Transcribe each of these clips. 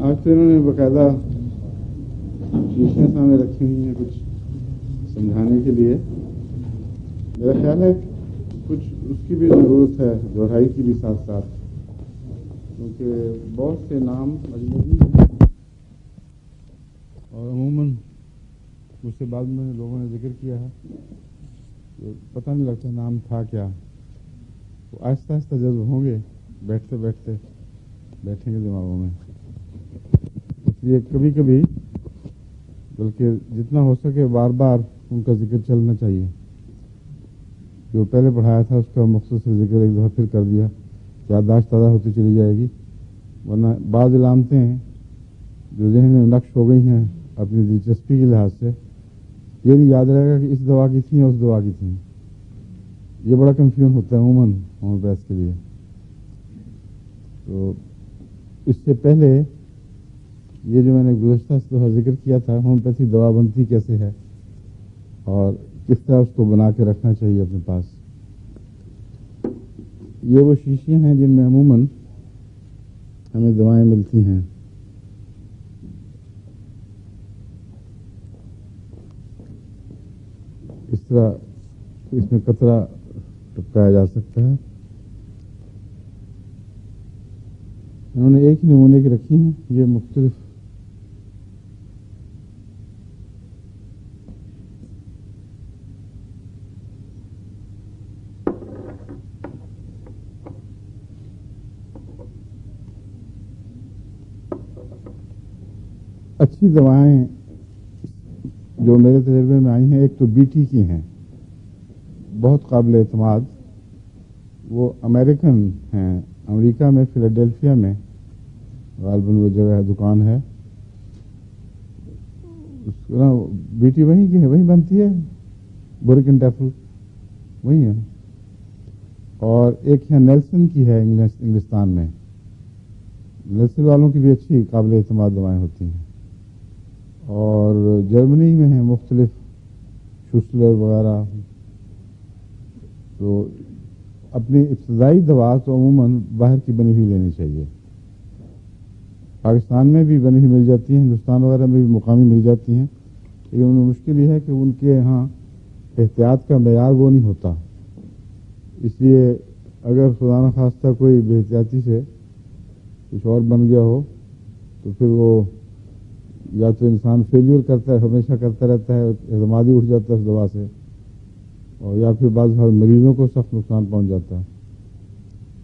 آج تو انہوں نے باقاعدہ شیشیاں سامنے رکھی ہوئی ہیں کچھ سمجھانے کے لیے. میرا خیال ہے کچھ اس کی بھی ضرورت ہے دہرائی کی بھی ساتھ ساتھ, کیونکہ بہت سے نام اجنبی ہیں اور عموماً اس سے بعد میں لوگوں نے ذکر کیا ہے کہ پتہ نہیں لگتا نام تھا کیا. تو آہستہ آہستہ جذب ہوں گے, بیٹھتے بیٹھتے بیٹھیں گے دماغوں میں. اس لیے کبھی کبھی بلکہ جتنا ہو سکے بار بار ان کا ذکر چلنا چاہیے. جو پہلے پڑھایا تھا اس کا مختصر ذکر ایک دفعہ پھر کر دیا, یادداشت تازہ ہوتی چلی جائے گی. ورنہ بعض علامتیں جو ذہن میں نقش ہو گئی ہیں اپنی دلچسپی کے لحاظ سے, یہ نہیں یاد رہے گا کہ اس دوا کی تھیں یا اس دوا کی تھیں. یہ بڑا کنفیوژن ہوتا ہے عموماً ہومیوپیتھ کے لیے. تو اس سے پہلے یہ جو میں نے گزشتہ دفعہ ذکر کیا تھا ہومیوپیتھی دوا بنتی کیسے ہے اور کس طرح اس کو بنا کے رکھنا چاہیے اپنے پاس. یہ وہ شیشیاں ہیں جن میں عموماً ہمیں دوائیں ملتی ہیں. اس طرح اس میں قطرہ ٹپکایا جا سکتا ہے. انہوں نے ایک ہی نمونے کی رکھی ہیں, یہ مختلف اچھی دوائیں جو میرے تجربے میں آئی ہیں, ایک تو بی ٹی کی ہیں, بہت قابل اعتماد. وہ امریکن ہیں, امریکہ میں فیلاڈیلفیا میں غالباً وہ جگہ ہے, دکان ہے. بی ٹی وہیں کی ہے, وہیں بنتی ہے, بورکن ٹیفل وہیں ہے. اور ایک ہے نیلسن کی ہے انگلستان میں. نیلسن والوں کی بھی اچھی قابل اعتماد دوائیں ہوتی ہیں. اور جرمنی میں ہیں مختلف شوسلر وغیرہ. تو اپنی ابتدائی دوا تو عموماً باہر کی بنی ہوئی لینی چاہیے. پاکستان میں بھی بنی ہوئی مل جاتی ہیں, ہندوستان وغیرہ میں بھی مقامی مل جاتی ہیں. لیکن ان میں مشکل یہ ہے کہ ان کے یہاں احتیاط کا معیار وہ نہیں ہوتا. اس لیے اگر خدا نخواستہ کوئی بے احتیاطی سے کچھ اور بن گیا ہو تو پھر وہ یا تو انسان فیلیور کرتا ہے, ہمیشہ کرتا رہتا ہے, اعتماد ہی اٹھ جاتا ہے اس دوا سے, اور یا پھر بعض مریضوں کو سخت نقصان پہنچ جاتا ہے.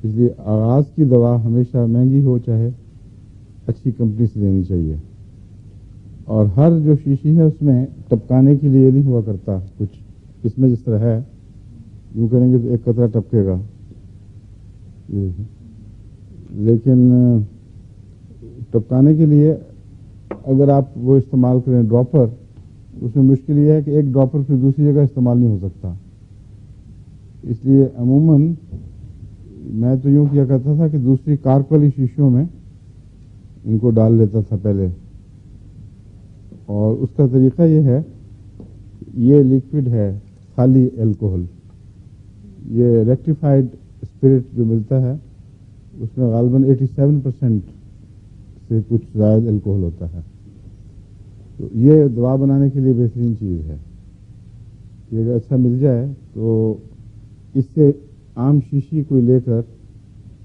اس لیے آغاز کی دوا ہمیشہ مہنگی ہو چاہے اچھی کمپنی سے لینی چاہیے. اور ہر جو شیشی ہے اس میں ٹپکانے کے لیے نہیں ہوا کرتا کچھ. اس میں جس طرح ہے یوں کریں گے تو ایک قطرہ ٹپکے گا, لیکن ٹپکانے کے لیے اگر آپ وہ استعمال کریں ڈراپر, اس میں مشکل یہ ہے کہ ایک ڈراپر پھر دوسری جگہ استعمال نہیں ہو سکتا. اس لیے عموماً میں تو یوں کیا کرتا تھا کہ دوسری کارک والی شیشیوں میں ان کو ڈال لیتا تھا پہلے. اور اس کا طریقہ یہ ہے, یہ لیکوڈ ہے خالی الکوہل. یہ ریکٹیفائڈ اسپرٹ جو ملتا ہے اس میں غالباً 87% سے کچھ زائد الکوہل ہوتا ہے. تو یہ دوا بنانے کے لیے بہترین چیز ہے. یہ اگر اچھا مل جائے تو اس سے عام شیشی کو لے کر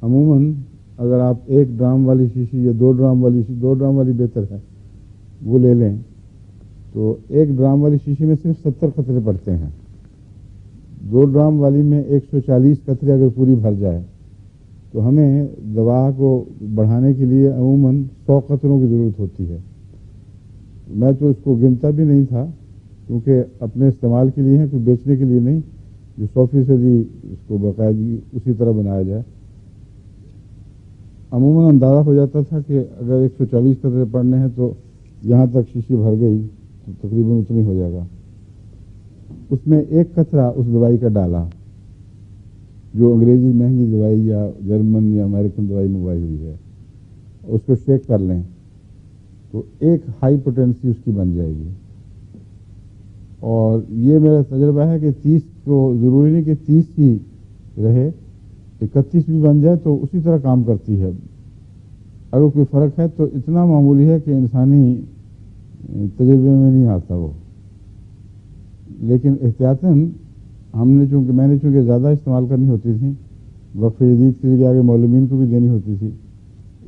عموماً اگر آپ 1 ڈرام والی شیشی یا 2 ڈرام والی 2 ڈرام والی بہتر ہے وہ لے لیں تو 1 ڈرام والی شیشی میں صرف 70 قطرے پڑتے ہیں. 2 ڈرام والی میں 140 قطرے اگر پوری بھر جائے تو ہمیں دوا کو بڑھانے کے لیے عموماً 100 قطروں کی ضرورت ہوتی ہے. میں تو اس کو گنتا بھی نہیں تھا کیونکہ اپنے استعمال کے لیے ہے, کوئی بیچنے کے لیے نہیں, جو 100% اس کو باقاعدگی اسی طرح بنایا جائے. عموماً اندازہ ہو جاتا تھا کہ اگر 140 قطرے پڑنے ہیں تو یہاں تک شیشی بھر گئی تو تقریباً اتنی ہو جائے گا. اس میں 1 قطرہ اس دوائی کا ڈالا جو انگریزی مہنگی دوائی یا جرمن یا امریکن دوائی منگوائی ہوئی ہے, اس کو شیک کر لیں تو ایک ہائی پوٹینسی اس کی بن جائے گی. اور یہ میرا تجربہ ہے کہ 30 کو ضروری نہیں کہ 30 ہی رہے, 31 بھی بن جائے تو اسی طرح کام کرتی ہے. اگر کوئی فرق ہے تو اتنا معمولی ہے کہ انسانی تجربے میں نہیں آتا وہ، لیکن احتیاطاً میں نے چونکہ زیادہ استعمال کرنی ہوتی تھی، وقف جدید کے ذریعے آگے مولمین کو بھی دینی ہوتی تھی،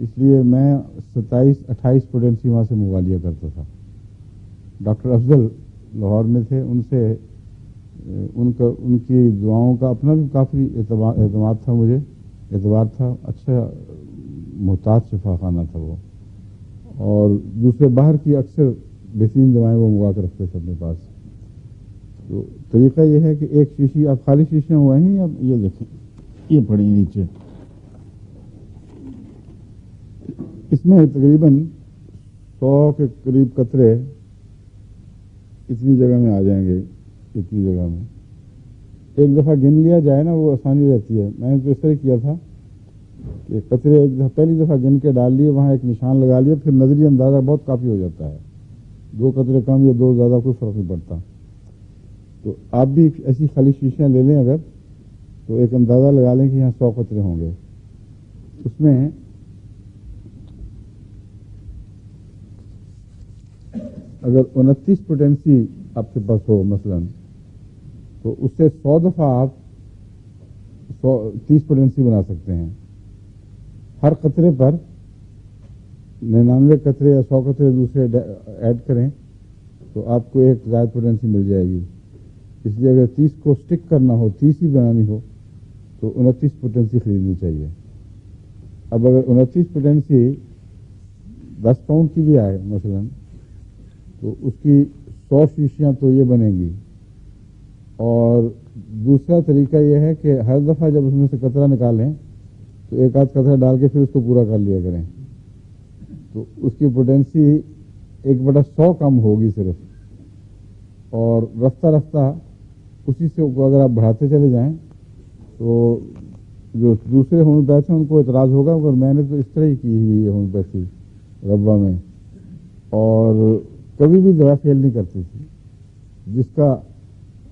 اس لیے میں 27-28 پوٹینسی وہاں سے منگوا لیا کرتا تھا۔ ڈاکٹر افضل لاہور میں تھے، ان سے ان کی دعاؤں کا اپنا بھی کافی اعتماد تھا، مجھے اعتبار تھا، اچھا محتاط شفا خانہ تھا وہ، اور دوسرے باہر کی اکثر بہترین دوائیں وہ منگوا کر رکھتے تھے اپنے پاس۔ تو طریقہ یہ ہے کہ ایک شیشی، آپ خالی شیشیاں ہوئے ہیں، اب یہ دیکھیں، یہ پڑی نیچے، اس میں تقریباً 100 کے قریب قطرے اتنی جگہ میں آ جائیں گے، اتنی جگہ میں ایک دفعہ گن لیا جائے نا، وہ آسانی رہتی ہے۔ میں نے تو اس طرح کیا تھا کہ قطرے ایک دفعہ پہلی دفعہ گن کے ڈال لیے، وہاں ایک نشان لگا لیا، پھر نظری اندازہ بہت کافی ہو جاتا ہے، 2 قطرے کم یا 2 زیادہ کوئی فرق نہیں پڑتا۔ تو آپ بھی ایسی خالی شیشیاں لے لیں اگر، تو ایک اندازہ لگا لیں کہ یہاں 100 قطرے ہوں گے، اس میں اگر 29 پوٹینسی آپ کے پاس ہو مثلا، تو اس سے 100 دفعہ آپ 30 پوٹینسی بنا سکتے ہیں۔ ہر قطرے پر 99 قطرے یا 100 قطرے دوسرے ایڈ کریں تو آپ کو ایک زائد پوٹینسی مل جائے گی۔ اس لیے اگر 30 کو سٹک کرنا ہو، 30 ہی بنانی ہو، تو 29 پوٹینسی خریدنی چاہیے۔ اب اگر 29 پوٹینسی 10 پاؤنڈ کی بھی آئے مثلا، تو اس کی 100 شیشیاں تو یہ بنیں گی۔ اور دوسرا طریقہ یہ ہے کہ ہر دفعہ جب اس میں سے قطرہ نکالیں تو ایک آدھ قطرہ ڈال کے پھر اس کو پورا کر لیا کریں، تو اس کی پوٹینسی 1/100 کم ہوگی صرف، اور رفتہ رفتہ اسی سے اگر آپ بڑھاتے چلے جائیں تو جو دوسرے ہومیوپیتھ ہیں ان کو اعتراض ہوگا، مگر میں نے تو اس طرح ہی کی ہوئی ہے ہومیوپیتھی ربا میں، اور کبھی بھی دوا فیل نہیں کرتی تھی۔ جس کا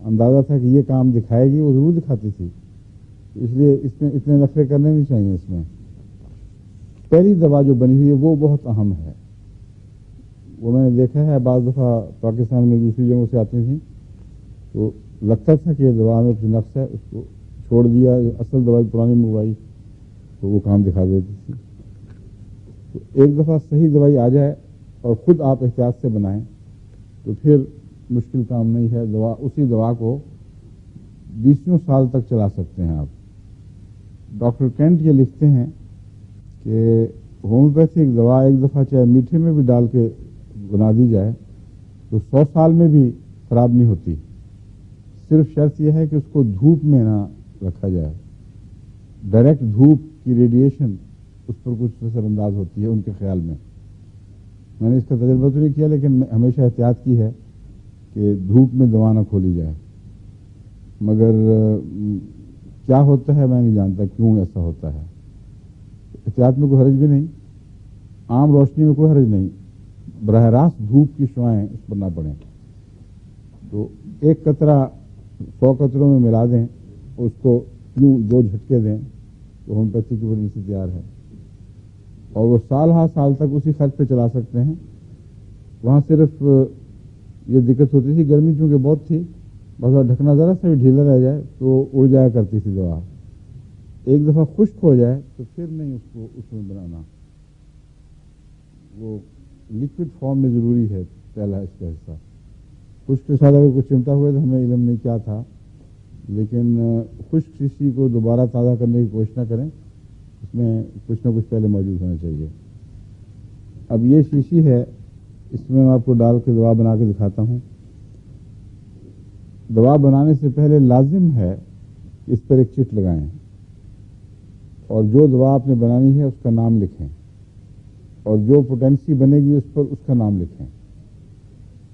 اندازہ تھا کہ یہ کام دکھائے گی وہ ضرور دکھاتی تھی، اس لیے اس میں اتنے نفرے کرنے نہیں چاہیے۔ اس میں پہلی دوا جو بنی ہوئی ہے وہ بہت اہم ہے، وہ میں نے دیکھا ہے بعض دفعہ پاکستان میں دوسری جگہوں سے آتی تھیں تو لگتا تھا کہ یہ دوا میں کچھ نقص ہے، اس کو چھوڑ دیا، اصل دوائی پرانی منگوائی تو وہ کام دکھا دیتی تھی۔ تو ایک دفعہ صحیح دوائی آ جائے اور خود آپ احتیاط سے بنائیں تو پھر مشکل کام نہیں ہے، اسی دوا کو 20 سال تک چلا سکتے ہیں آپ۔ ڈاکٹر کینٹ یہ لکھتے ہیں کہ ہومیوپیتھک دوا ایک دفعہ چاہے میٹھے میں بھی ڈال کے بنا دی جائے تو 100 سال میں بھی خراب نہیں ہوتی، صرف شرط یہ ہے کہ اس کو دھوپ میں نہ رکھا جائے۔ ڈائریکٹ دھوپ کی ریڈیشن اس پر کچھ اثر انداز ہوتی ہے ان کے خیال میں۔ میں نے اس کا تجربہ تو نہیں کیا، لیکن ہمیشہ احتیاط کی ہے کہ دھوپ میں دوا نہ کھولی جائے، مگر کیا ہوتا ہے میں نہیں جانتا کیوں ایسا ہوتا ہے۔ احتیاط میں کوئی حرج بھی نہیں، عام روشنی میں کوئی حرج نہیں، براہ راست دھوپ کی شعائیں اس پر نہ پڑیں۔ تو ایک قطرہ 100 قطروں میں ملا دیں، اس کو کیوں 2 جھٹکے دیں تو ہومیوپیتھی کی پوٹینسی تیار ہے، اور وہ سال ہر سال تک اسی خرچ پہ چلا سکتے ہیں۔ وہاں صرف یہ دقت ہوتی تھی، گرمی چونکہ بہت تھی، بس ڈھکنا ذرا سا بھی ڈھیلا رہ جائے تو اڑ جایا کرتی تھی دوا۔ ایک دفعہ خشک ہو جائے تو پھر نہیں اس کو اس میں بنانا، وہ لکوڈ فارم میں ضروری ہے پہلا اس کا حصہ۔ خشک کے ساتھ اگر کچھ چمٹا ہوا تو ہمیں علم نہیں کیا تھا، لیکن خشک شیشی کو دوبارہ تازہ کرنے کی کوشش نہ کریں، اس میں کچھ نہ کچھ پہلے موجود ہونا چاہیے۔ اب یہ شیشی ہے، اس میں آپ کو ڈال کے دوا بنا کے دکھاتا ہوں۔ دوا بنانے سے پہلے لازم ہے کہ اس پر ایک چٹ لگائیں اور جو دوا آپ نے بنانی ہے اس کا نام لکھیں، اور جو پوٹینسی بنے گی اس پر اس کا نام لکھیں،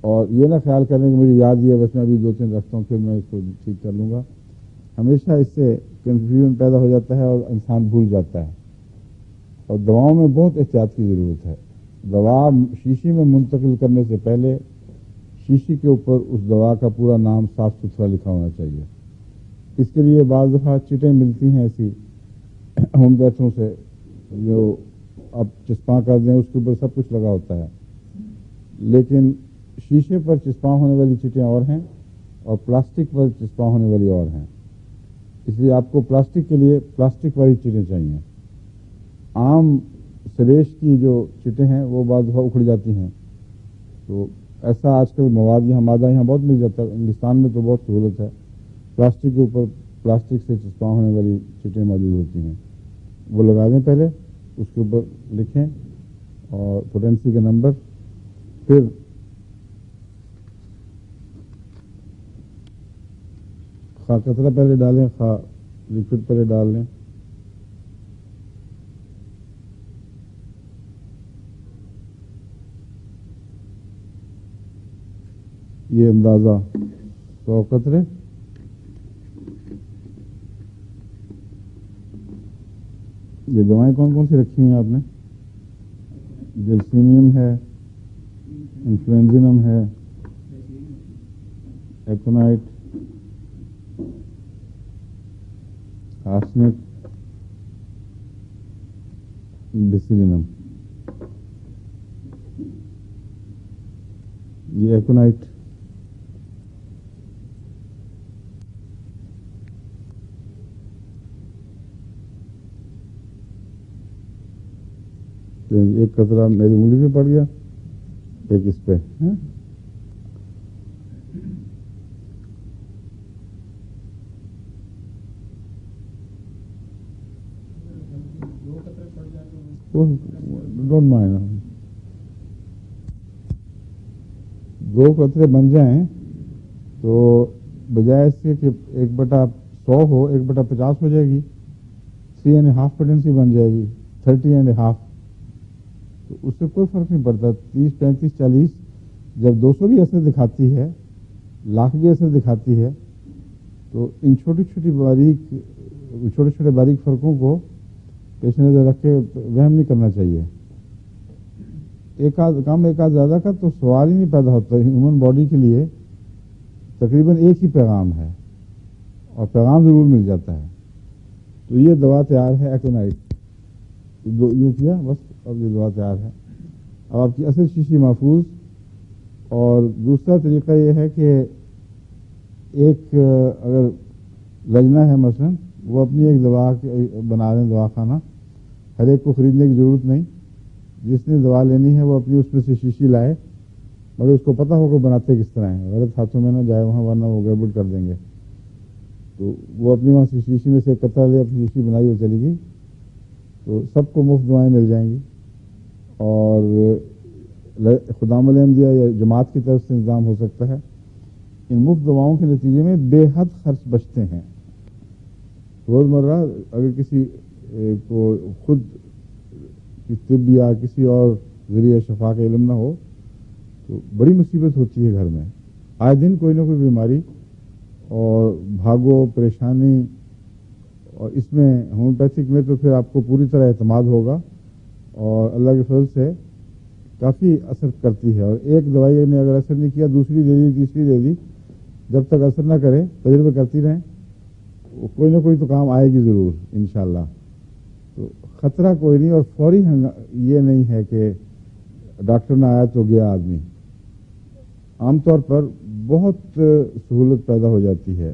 اور یہ نہ خیال کریں کہ مجھے یاد ہی ہے بس میں ابھی 2-3 رکھتا ہوں پھر میں اس کو ٹھیک کر لوں گا۔ ہمیشہ اس سے کنفیوژن پیدا ہو جاتا ہے اور انسان بھول جاتا ہے، اور دواؤں میں بہت احتیاط کی ضرورت ہے۔ دوا شیشی میں منتقل کرنے سے پہلے شیشی کے اوپر اس دوا کا پورا نام صاف ستھرا لکھا ہونا چاہیے۔ اس کے لیے بعض دفعہ چٹیں ملتی ہیں ایسی ہومیوپیتھوں سے جو آپ چسپاں کر دیں، اس کے اوپر سب کچھ لگا ہوتا ہے، لیکن شیشے پر چسپاں ہونے والی چیٹیں اور ہیں اور پلاسٹک پر چسپاں ہونے والی اور ہیں. اس لیے آپ کو پلاسٹک کے لیے پلاسٹک والی چیٹیں چاہیے. عام سریش کی جو چیٹیں ہیں وہ بعض دفعہ اکھڑ جاتی ہیں، تو ایسا آج کل مواد یہاں مادہ یہاں بہت مل جاتا ہے. انگلستان میں تو بہت سہولت ہے، پلاسٹک کے اوپر پلاسٹک سے چسپاں ہونے والی چیٹیں موجود ہوتی ہیں. وہ لگا دیں پہلے، اس کے اوپر لکھیں اور پوٹینسی کا نمبر، پھر خواہ کترا پہلے ڈالیں خواہ لکوڈ پہلے ڈال لیں. یہ اندازہ 100 قطرے. یہ دوائیں کون کون سی رکھی ہیں آپ نے؟ جلسیمیم ہے، انفلوئنزینم ہے، ایکونائٹ، آرسنک، بیسیلینم. یہ ایکونائٹ ایک قطرہ میری انگلی پہ پڑ گیا، ایک اس پہ. ڈونٹ مائنڈ، 2 قطرے بن جائیں تو بجائے اس کے کہ 1/100 ہو 1/50 ہو جائے گی، 3.5 پوٹینسی بن جائے گی، 30.5. تو اس سے کوئی فرق نہیں پڑتا. 30 35 40 جب 200 بھی اثر دکھاتی ہے، لاکھ بھی اثر دکھاتی ہے، تو ان چھوٹے باریک فرقوں کو پیش نظر رکھ کے وہم نہیں کرنا چاہیے. ایک آدھ کم ایک آدھ زیادہ کا تو سوال ہی نہیں پیدا ہوتا. ہیومن باڈی کے لیے تقریباً ایک ہی پیغام ہے اور پیغام ضرور مل جاتا ہے. تو یہ دوا تیار ہے ایکونائٹ. یوں کیا بس، اب یہ دوا تیار ہے. اب آپ کی اصل شیشی محفوظ. اور دوسرا طریقہ یہ ہے کہ ایک اگر لجنا ہے مثلا، وہ اپنی ایک دوا بنا دیں، دوا خانہ. ہر ایک کو خریدنے کی ضرورت نہیں. جس نے دوا لینی ہے وہ اپنی اس میں سے شیشی لائے، مگر اس کو پتہ ہوگا بناتے کس طرح ہیں، غلط ہاتھوں میں نہ جائے وہاں، ورنہ وہ گڑبڑ کر دیں گے. تو وہ اپنی وہاں سے شیشی میں سے ایک قطرہ لے، اپنی شیشی بنائی وہ چلی گئی. تو سب کو مفت دعائیں مل جائیں گی. اور خدام الحمدیہ یا جماعت کی طرف سے انتظام ہو سکتا ہے. ان مفت دواؤں کے نتیجے میں بے حد خرچ بچتے ہیں. روزمرہ اگر کسی کو خود طب یا کسی اور ذریعہ شفا کا علم نہ ہو تو بڑی مصیبت ہوتی ہے گھر میں. آئے دن کوئی نہ کوئی بیماری اور بھاگو پریشانی. اور اس میں ہومیوپیتھک میں تو پھر آپ کو پوری طرح اعتماد ہوگا اور اللہ کے فضل سے کافی اثر کرتی ہے. اور ایک دوائی نے اگر اثر نہیں کیا، دوسری دے دی، تیسری دے دی، جب تک اثر نہ کرے تجربے کرتی رہیں، کوئی نہ کوئی تو کام آئے گی ضرور انشاءاللہ. تو خطرہ کوئی نہیں. اور فوری یہ نہیں ہے کہ ڈاکٹر نہ آیا تو گیا آدمی. عام طور پر بہت سہولت پیدا ہو جاتی ہے.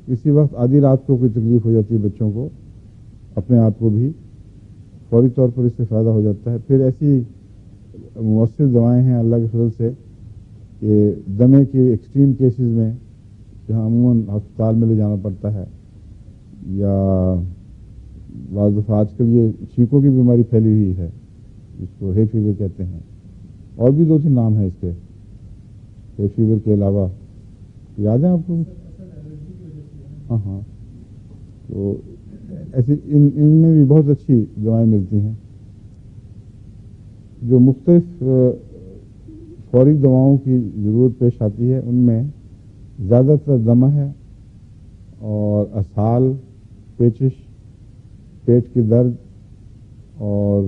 کسی وقت آدھی رات کو کوئی تکلیف ہو جاتی ہے بچوں کو، اپنے آپ کو بھی، فوری طور پر اس سے فائدہ ہو جاتا ہے. پھر ایسی مؤثر دوائیں ہیں اللہ کے فضل سے کہ دمے کے ایکسٹریم کیسز میں جہاں عموماً ہسپتال میں لے جانا پڑتا ہے، یا بعض دفعہ آج کل یہ چھینکوں کی بیماری پھیلی ہوئی ہے جس کو ہے فیور کہتے ہیں، اور بھی 2-3 نام ہیں اس کے. ہے فیور کے علاوہ یاد ہے آپ کو؟ ہاں. تو ایسی ان میں بھی بہت اچھی دوائیں ملتی ہیں. جو مختلف فوری دواؤں کی ضرورت پیش آتی ہے ان میں زیادہ تر دمہ ہے اور اسہال، پیچش، پیٹ کی درد اور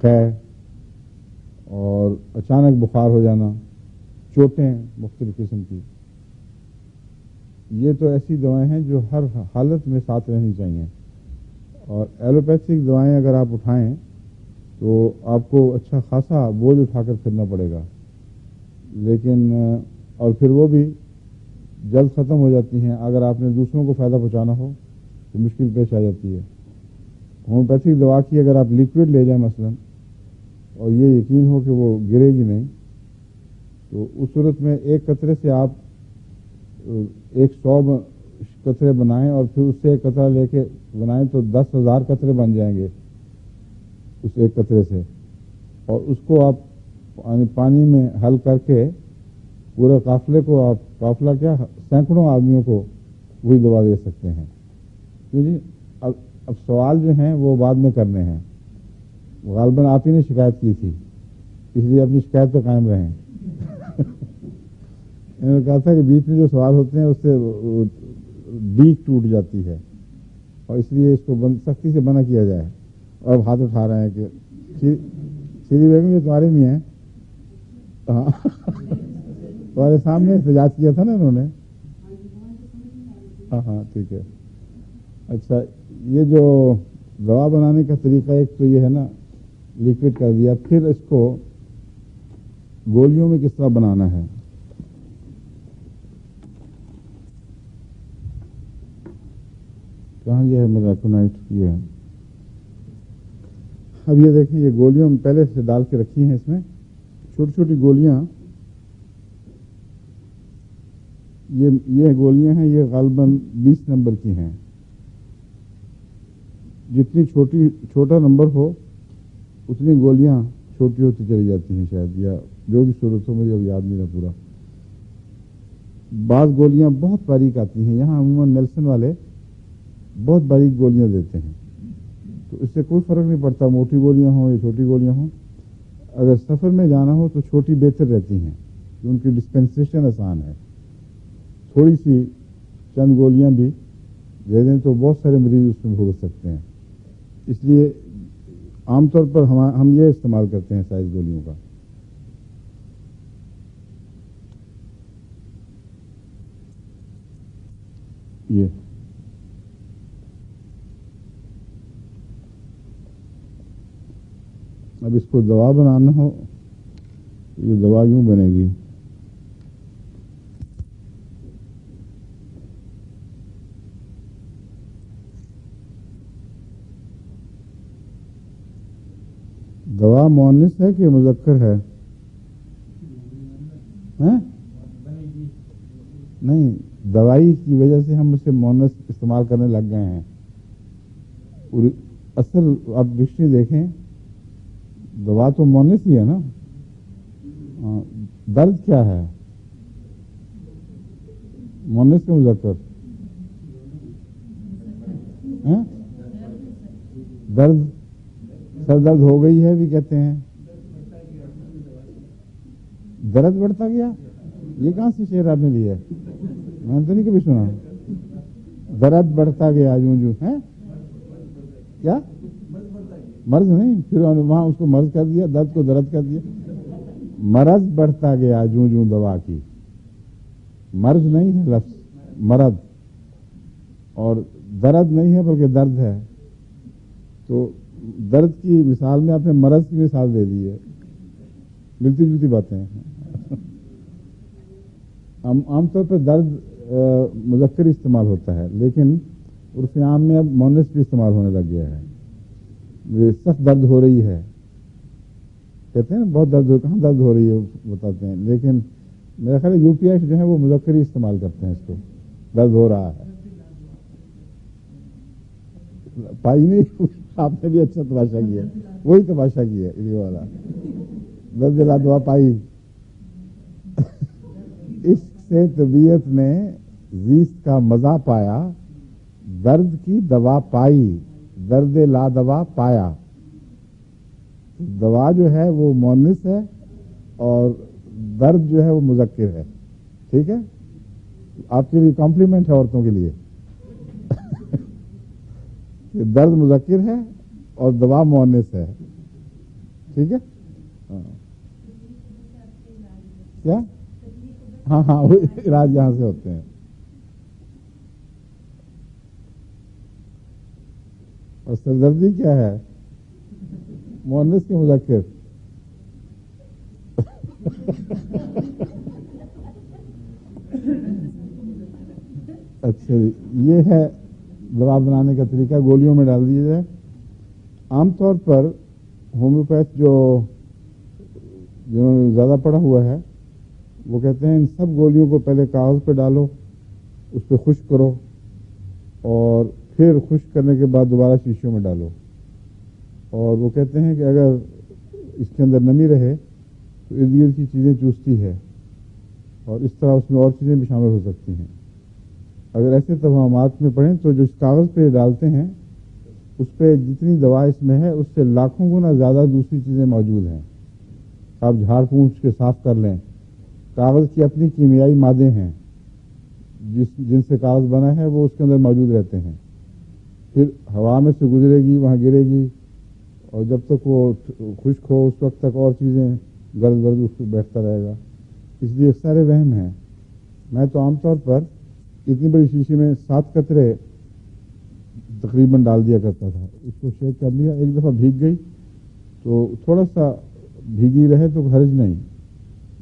قے اور اچانک بخار ہو جانا، چوٹیں مختلف قسم کی. یہ تو ایسی دوائیں ہیں جو ہر حالت میں ساتھ رہنی چاہیے. اور ایلوپیتھک دوائیں اگر آپ اٹھائیں تو آپ کو اچھا خاصا بوجھ اٹھا کر پھرنا پڑے گا، لیکن اور پھر وہ بھی جلد ختم ہو جاتی ہیں۔ اگر آپ نے دوسروں کو فائدہ پہنچانا ہو تو مشکل پیش آ جاتی ہے۔ ہومیوپیتھک دوا کی اگر آپ لیکوڈ لے جائیں مثلا، اور یہ یقین ہو کہ وہ گرے گی نہیں، تو اس صورت میں ایک قطرے سے آپ 100 قطرے بنائیں اور پھر اس سے ایک قطرہ لے کے بنائیں تو 10,000 قطرے بن جائیں گے اس ایک قطرے سے، اور اس کو آپ پانی میں حل کر کے پورے قافلے کو، آپ قافلہ کیا سینکڑوں آدمیوں کو وہی دوا دے سکتے ہیں۔ کیوں جی؟ اب سوال جو ہیں وہ بعد میں کرنے ہیں، غالباً آپ ہی نے شکایت کی تھی، اس لیے اپنی شکایت پہ قائم رہیں۔ انہوں نے کہا تھا کہ بیچ میں جو سوال ہوتے ہیں اس سے ڈیک ٹوٹ جاتی ہے، اور اس لیے اس کو سختی سے منع کیا جائے، اور اب ہاتھ اٹھا رہے ہیں کہ شری بیگم یہ تمہارے میں ہیں، تمہارے سامنے احتجاج کیا تھا نا انہوں نے۔ ہاں ٹھیک ہے۔ اچھا، یہ جو دوا بنانے کا طریقہ ایک تو یہ ہے نا، لیکوڈ کر دیا، پھر اس کو گولیوں میں کس طرح بنانا ہے۔ کہاں یہ ہے میرا کنائٹ؟ یہ ہے۔ اب یہ دیکھیں، یہ گولیاں پہلے سے ڈال کے رکھی ہیں، اس میں چھوٹی چھوٹی گولیاں، یہ گولیاں ہیں، یہ غالباً 20 نمبر کی ہیں۔ جتنی چھوٹا نمبر ہو اتنی گولیاں چھوٹی ہوتی چلی جاتی ہیں شاید، یا جو بھی صورت ہو، مجھے اب یاد نہیں رہا پورا۔ بعض گولیاں بہت باریک آتی ہیں، یہاں عموماً نیلسن والے بہت باریک گولیاں دیتے ہیں، تو اس سے کوئی فرق نہیں پڑتا موٹی گولیاں ہوں یا چھوٹی گولیاں ہوں۔ اگر سفر میں جانا ہو تو چھوٹی بہتر رہتی ہیں، کہ ان کی ڈسپینسیشن آسان ہے۔ تھوڑی سی چند گولیاں بھی دے دیں تو بہت سارے مریض اس میں بھگت سکتے ہیں، اس لیے عام طور پر ہم یہ استعمال کرتے ہیں سائز گولیوں کا۔ یہ اب اس کو دوا بنانا ہو تو یہ دوا یوں بنے گی۔ دوا مؤنث ہے کہ مذکر ہے؟ نہیں، دوائی کی وجہ سے ہم اسے مؤنث استعمال کرنے لگ گئے ہیں۔ اصل آپ ڈکشنری دیکھیں، دوا تو مؤنث ہی ہے نا۔ درد کیا ہے؟ مؤنث کے مذکر؟ درد، سر درد ہو گئی ہے بھی کہتے ہیں۔ درد بڑھتا گیا، یہ کہاں سے شعر آپ نے لیا ہے؟ میں نے تو نہیں کبھی سنا۔ درد بڑھتا گیا یوں جو ہے، کیا مرض نہیں، پھر وہاں اس کو مرض کر دیا، درد کو درد کر دیا۔ مرض بڑھتا گیا جوں جوں دوا کی، مرض نہیں ہے لفظ، مرض، اور درد نہیں ہے بلکہ درد ہے۔ تو درد کی مثال میں آپ نے مرض کی مثال دے دی ہے، ملتی جلتی باتیں ہیں۔ عام طور پر درد مذکر استعمال ہوتا ہے، لیکن عرف عام میں اب مؤنث بھی استعمال ہونے لگ گیا ہے۔ سخت درد ہو رہی ہے کہتے ہیں نا، بہت درد ہو، کہاں درد ہو رہی ہے بتاتے ہیں، لیکن میرا خیال ہے یو پی ایس جو ہے وہ مذکر ہی استعمال کرتے ہیں اس کو، درد ہو رہا ہے۔ پائی نہیں، آپ نے بھی اچھا تماشا کیا، وہی تماشا کیا ہے والا، درد لا دوا پائی۔ اس سے طبیعت نے زیست کا مزہ پایا، درد کی دوا پائی، درد لا دوا پایا۔ دوا جو ہے وہ مؤنث ہے اور درد جو ہے وہ مذکر ہے، ٹھیک ہے؟ آپ کے لیے کمپلیمنٹ ہے عورتوں کے لیے کہ درد مذکر ہے اور دوا مؤنث ہے، ٹھیک ہے؟ کیا؟ ہاں وہ علاج یہاں سے ہوتے ہیں۔ اور سردردی کیا ہے؟ مؤنث کے مذکر. اچھا یہ ہے دوا بنانے کا طریقہ. گولیوں میں ڈال دیا جائے. عام طور پر ہومیوپیتھ جنہوں نے زیادہ پڑھا ہوا ہے وہ کہتے ہیں ان سب گولیوں کو پہلے کاغذ پہ ڈالو, اس پہ خشک کرو, اور پھر خشک کرنے کے بعد دوبارہ شیشوں میں ڈالو. اور وہ کہتے ہیں کہ اگر اس کے اندر نمی رہے تو ارد گرد کی چیزیں چوستی ہے, اور اس طرح اس میں اور چیزیں بھی شامل ہو سکتی ہیں. اگر ایسے توہمات میں پڑھیں تو جو اس کاغذ پہ ڈالتے ہیں اس پہ جتنی دوا اس میں ہے اس سے لاکھوں گنا زیادہ دوسری چیزیں موجود ہیں. آپ جھاڑ پونچھ کے صاف کر لیں, کاغذ کی اپنی کیمیائی مادے ہیں جن سے کاغذ بنا ہے, وہ اس کے اندر موجود رہتے ہیں. پھر ہوا میں سے گزرے گی, وہاں گرے گی, اور جب تک وہ خشک ہو اس وقت تک اور چیزیں گرد گرد اس پہ بیٹھتا رہے گا. اس لیے سارے وہم ہیں. میں تو عام طور پر اتنی بڑی شیشی میں 7 قطرے تقریباً ڈال دیا کرتا تھا. اس کو شیک کر لیا, ایک دفعہ بھیگ گئی تو تھوڑا سا بھیگی رہے تو حرج نہیں,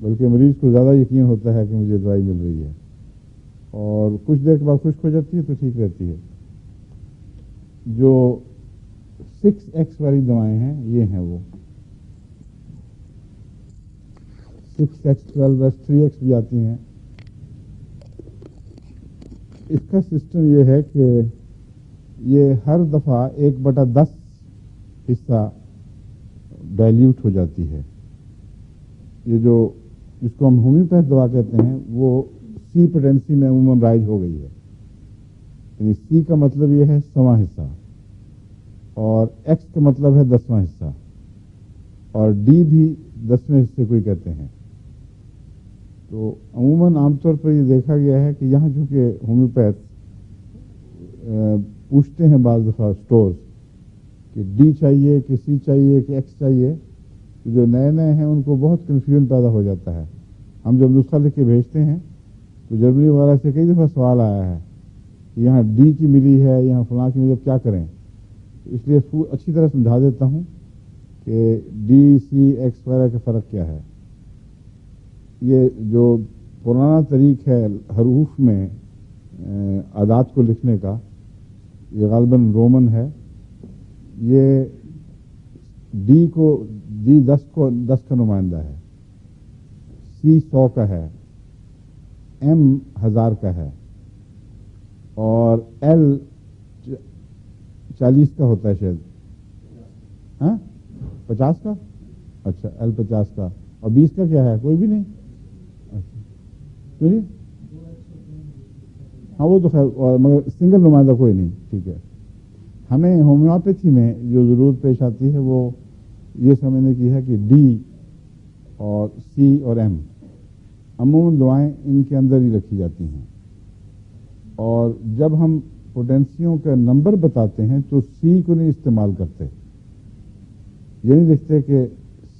بلکہ مریض کو زیادہ یقین ہوتا ہے کہ مجھے دوائی مل رہی ہے, اور کچھ دیر کے بعد خشک ہو جاتی ہے تو ٹھیک رہتی ہے. جو 6X والی دوائیں ہیں یہ ہیں وہ 6X 12X 3X بھی آتی ہیں. اس کا سسٹم یہ ہے کہ یہ ہر دفعہ 1/10 حصہ ڈائلیوٹ ہو جاتی ہے. یہ جس کو ہم ہومیوپیتھ دوا کہتے ہیں وہ سی پوٹینسی میں عموماً رائج ہو گئی ہے. یعنی سی کا مطلب یہ ہے 100واں حصہ, اور ایکس کا مطلب ہے 10واں حصہ, اور ڈی بھی 10ویں حصے کو ہی کہتے ہیں. تو عموماً عام طور پر یہ دیکھا گیا ہے کہ یہاں چونکہ ہومیوپیتھ پوچھتے ہیں بعض دفعہ اسٹورز کہ ڈی چاہیے کہ سی چاہیے کہ ایکس چاہیے, تو جو نئے ہیں ان کو بہت کنفیوژن پیدا ہو جاتا ہے. ہم جب نسخہ لکھ کے بھیجتے ہیں تو جرمنی وغیرہ سے کئی دفعہ سوال آیا ہے کہ یہاں ڈی کی ملی ہے, یہاں فلاں کی ملی ہے, کیا کریں. اس لیے اچھی طرح سمجھا دیتا ہوں کہ ڈی سی ایکس وغیرہ کا فرق کیا ہے. یہ جو پرانا طریق ہے حروف میں اعداد کو لکھنے کا, یہ غالباً رومن ہے. یہ ڈی 10 کا نمائندہ ہے, سی 100 کا ہے, ایم 1000 کا ہے, اور ایل 40 کا ہوتا ہے شاید. ہاں 50 کا, اچھا ایل 50 کا, اور 20 کا کیا ہے؟ کوئی بھی نہیں. اچھا ہاں وہ تو خیر, مگر سنگل نمائندہ کوئی نہیں. ٹھیک ہے. ہمیں ہومیوپیتھی میں جو ضرورت پیش آتی ہے وہ یہ سمجھنے کی ہے کہ ڈی اور سی اور ایم عموماً دعائیں ان کے اندر ہی رکھی جاتی ہیں, اور جب ہم پوٹینسیوں کا نمبر بتاتے ہیں تو سی کو نہیں استعمال کرتے. یہ نہیں لکھتے کہ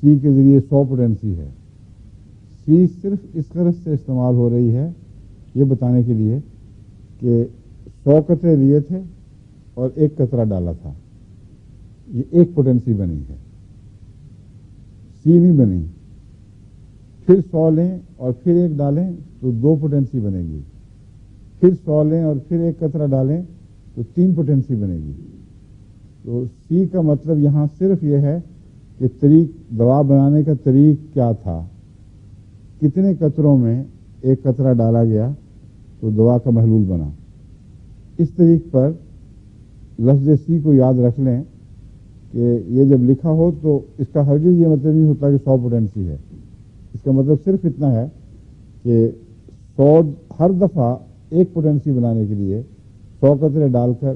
سی کے ذریعے 100 پوٹینسی ہے. سی صرف اس غرض سے استعمال ہو رہی ہے یہ بتانے کے لیے کہ 100 قطرے لیے تھے اور 1 قطرہ ڈالا تھا, یہ 1 پوٹینسی بنی ہے, سی نہیں بنی. پھر 100 لیں اور پھر 1 ڈالیں تو 2 پوٹینسی بنے گی. پھر 100 لیں اور پھر 1 قطرہ ڈالیں تو 3 پوٹینسی بنے گی. تو سی کا مطلب یہاں صرف یہ ہے کہ دوا بنانے کا طریق کیا تھا, کتنے قطروں میں 1 قطرہ ڈالا گیا تو دوا کا محلول بنا. اس طریق پر لفظ سی کو یاد رکھ لیں کہ یہ جب لکھا ہو تو اس کا ہرگز یہ مطلب نہیں ہوتا کہ 100 پوٹینسی ہے. اس کا مطلب صرف اتنا ہے کہ 100 ہر دفعہ 1 پوٹینسی بنانے کے لیے 100 قطرے ڈال کر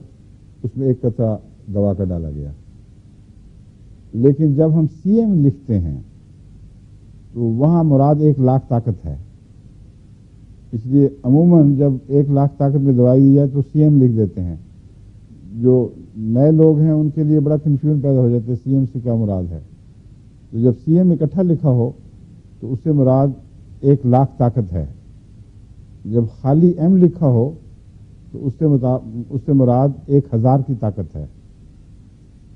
اس میں 1 قطرہ دوا کا ڈالا گیا. لیکن جب ہم سی ایم لکھتے ہیں تو وہاں مراد 1,00,000 طاقت ہے. اس لیے عموماً جب 1,00,000 طاقت میں دوائی دی جائے تو سی ایم لکھ دیتے ہیں. جو نئے لوگ ہیں ان کے لیے بڑا کنفیوژن پیدا ہو جاتا ہے سی ایم سے کیا مراد ہے. تو جب سی ایم اکٹھا لکھا ہو تو اس سے مراد 1,00,000 طاقت ہے. جب خالی ایم لکھا ہو تو اس سے مراد 1,000 کی طاقت ہے.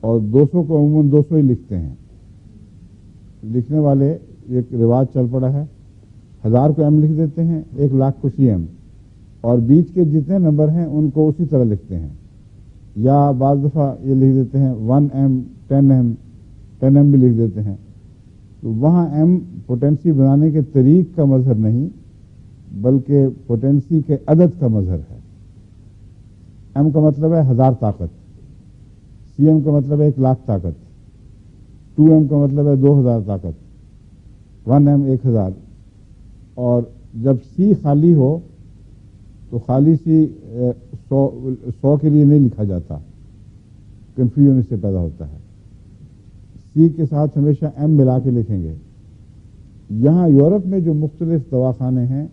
اور 200 کو عموماً 200 ہی لکھتے ہیں. لکھنے والے ایک رواج چل پڑا ہے, 1000 کو ایم لکھ دیتے ہیں, 1,00,000 کو سی ایم, اور بیچ کے جتنے نمبر ہیں ان کو اسی طرح لکھتے ہیں. یا بعض دفعہ یہ لکھ دیتے ہیں 1 ایم 10 ایم 10 ایم بھی لکھ دیتے ہیں. تو وہاں ایم پوٹینسی بنانے کے طریق کا مظہر نہیں بلکہ پوٹینسی کے عدد کا مظہر ہے. ایم کا مطلب ہے 1000 طاقت, سی ایم کا مطلب ہے 1,00,000 طاقت, 2 ایم کا مطلب ہے 2000 طاقت, 1 ایم 1000. اور جب سی خالی ہو تو خالی سی 100 کے لیے نہیں لکھا جاتا, کنفیوژن اس سے پیدا ہوتا ہے. سی کے ساتھ ہمیشہ ایم ملا کے لکھیں گے. یہاں یورپ میں جو مختلف دواخانے ہیں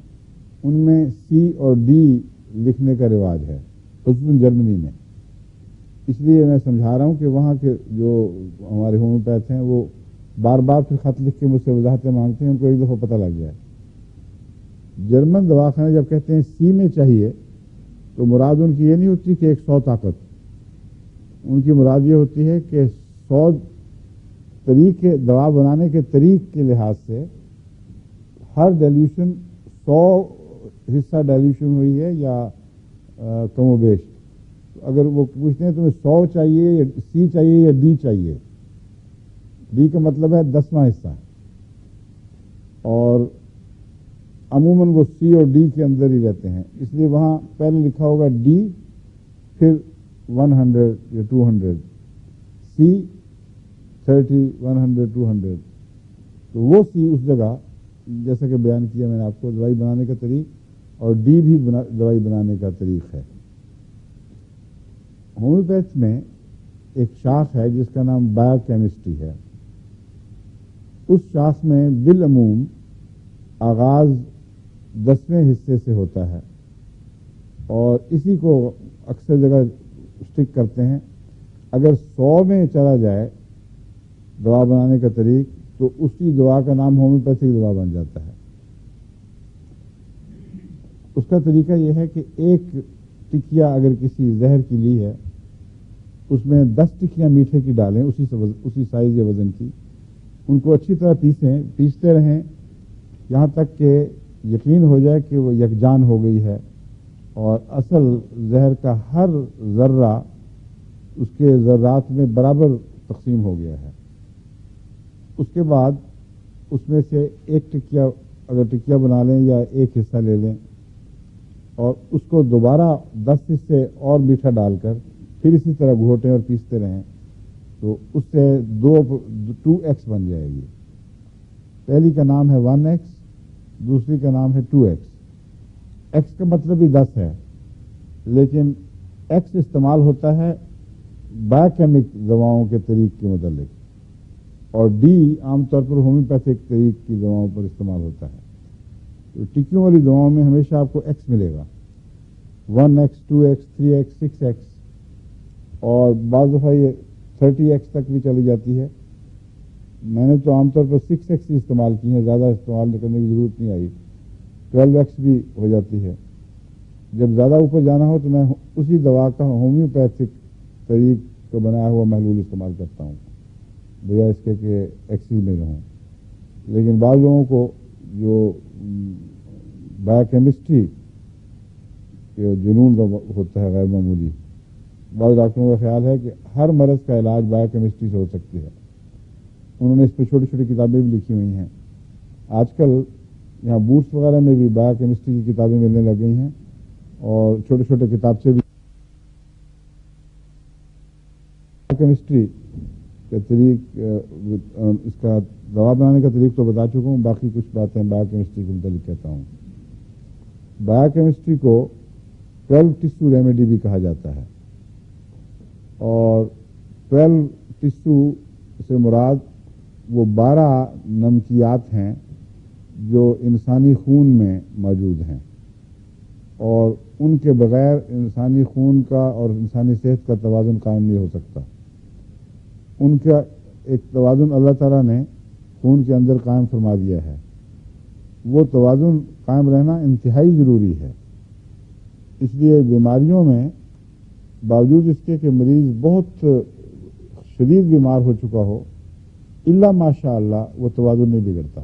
ان میں سی اور ڈی لکھنے کا رواج ہے, خصوصاً جرمنی میں. اس لیے میں سمجھا رہا ہوں کہ وہاں کے جو ہمارے ہومیوپیتھ ہیں وہ بار بار پھر خط لکھ کے مجھ سے وضاحتیں مانگتے ہیں, ان کو ایک دفعہ پتہ لگ گیا ہے. جرمن دواخانے جب کہتے ہیں سی میں چاہیے تو مراد ان کی یہ نہیں ہوتی کہ 100 طاقت, ان کی مراد یہ ہوتی ہے کہ 100 طریقے دوا بنانے کے طریق کے لحاظ سے ہر ڈیلیوشن 100 حصہ ڈیلیوشن ہوئی ہے یا کم و بیش. اگر وہ پوچھتے ہیں تمہیں 100 چاہیے یا سی چاہیے یا ڈی چاہیے, ڈی کا مطلب ہے 10واں حصہ, اور عموماً وہ سی اور ڈی کے اندر ہی رہتے ہیں. اس لیے وہاں پہلے لکھا ہوگا ڈی, پھر 100 یا 200, سی 30 100 200. تو وہ سی اس جگہ جیسا کہ بیان کیا میں نے آپ کو دوائی بنانے کا طریق, اور ڈی بھی دوائی بنانے کا طریق ہے. ہومیوپیتھ میں ایک شاخ ہے جس کا نام بایو کیمسٹری ہے. اس شاخ میں بالعموم آغاز 10ویں حصے سے ہوتا ہے اور اسی کو اکثر جگہ اسٹک کرتے ہیں. اگر 100 میں چلا جائے دوا بنانے کا طریق تو اسی دوا کا نام ہومیوپیتھک دوا بن جاتا ہے. اس کا طریقہ یہ ہے کہ ایک ٹکیا اگر کسی زہر کی لی ہے اس میں 10 ٹکیاں میٹھے کی ڈالیں, اسی سائز یا وزن کی. ان کو اچھی طرح پیستے رہیں یہاں تک کہ یقین ہو جائے کہ وہ یکجان ہو گئی ہے اور اصل زہر کا ہر ذرہ اس کے ذرات میں برابر تقسیم ہو گیا ہے. اس کے بعد اس میں سے ایک ٹکیا اگر ٹکیا بنا لیں یا ایک حصہ لے لیں اور اس کو دوبارہ 10 حصے اور میٹھا ڈال کر پھر اسی طرح گھوٹیں اور پیستے رہیں تو اس سے 2x بن جائے گی. پہلی کا نام ہے 1x, دوسری کا نام ہے 2x. x کا مطلب بھی 10 ہے لیکن x استعمال ہوتا ہے بایوکیمک دواؤں کے طریق کے متعلق, اور ڈی عام طور پر ہومیوپیتھک طریق کی دواؤں پر استعمال ہوتا ہے. تو ٹکیوں والی دواؤں میں ہمیشہ آپ کو x ملے گا, 1x 2x 3x 6x, اور بعض دفعہ یہ 30x تک بھی چلی جاتی ہے. میں نے تو عام طور پر 6x ہی استعمال کی ہیں, زیادہ استعمال کرنے کی ضرورت نہیں آئی. 12x بھی ہو جاتی ہے. جب زیادہ اوپر جانا ہو تو میں اسی دوا کا ہومیوپیتھک طریق کا بنایا ہوا محلول استعمال کرتا ہوں بجائے اس کے کہ ایکسیز میں رہوں. لیکن بعض لوگوں کو جو بایو کیمسٹری کے جنون کا ہوتا ہے غیر معمولی, بعض ڈاکٹروں کا خیال ہے کہ ہر مرض کا علاج بایو کیمسٹری سے ہو سکتی ہے. انہوں نے اس پہ چھوٹی چھوٹی کتابیں بھی لکھی ہوئی ہیں. آج کل یہاں بوٹس وغیرہ میں بھی بایو کیمسٹری کی کتابیں ملنے لگ گئی ہیں اور چھوٹے چھوٹے کتابچے بھی. بایو کیمسٹری کا طریق, اس کا دوا بنانے کا طریق تو بتا چکا ہوں, باقی کچھ باتیں بایو کیمسٹری کے متعلق کہتا ہوں. بایو کیمسٹری کو 12 ٹیشو ریمیڈی بھی کہا جاتا ہے, اور 12 ٹیشو سے مراد وہ 12 نمکیات ہیں جو انسانی خون میں موجود ہیں, اور ان کے بغیر انسانی خون کا اور انسانی صحت کا توازن قائم نہیں ہو سکتا. ان کا ایک توازن اللہ تعالیٰ نے خون کے اندر قائم فرما دیا ہے. وہ توازن قائم رہنا انتہائی ضروری ہے. اس لیے بیماریوں میں باوجود اس کے کہ مریض بہت شدید بیمار ہو چکا ہو، الا ماشاء اللہ وہ توازن نہیں بگڑتا،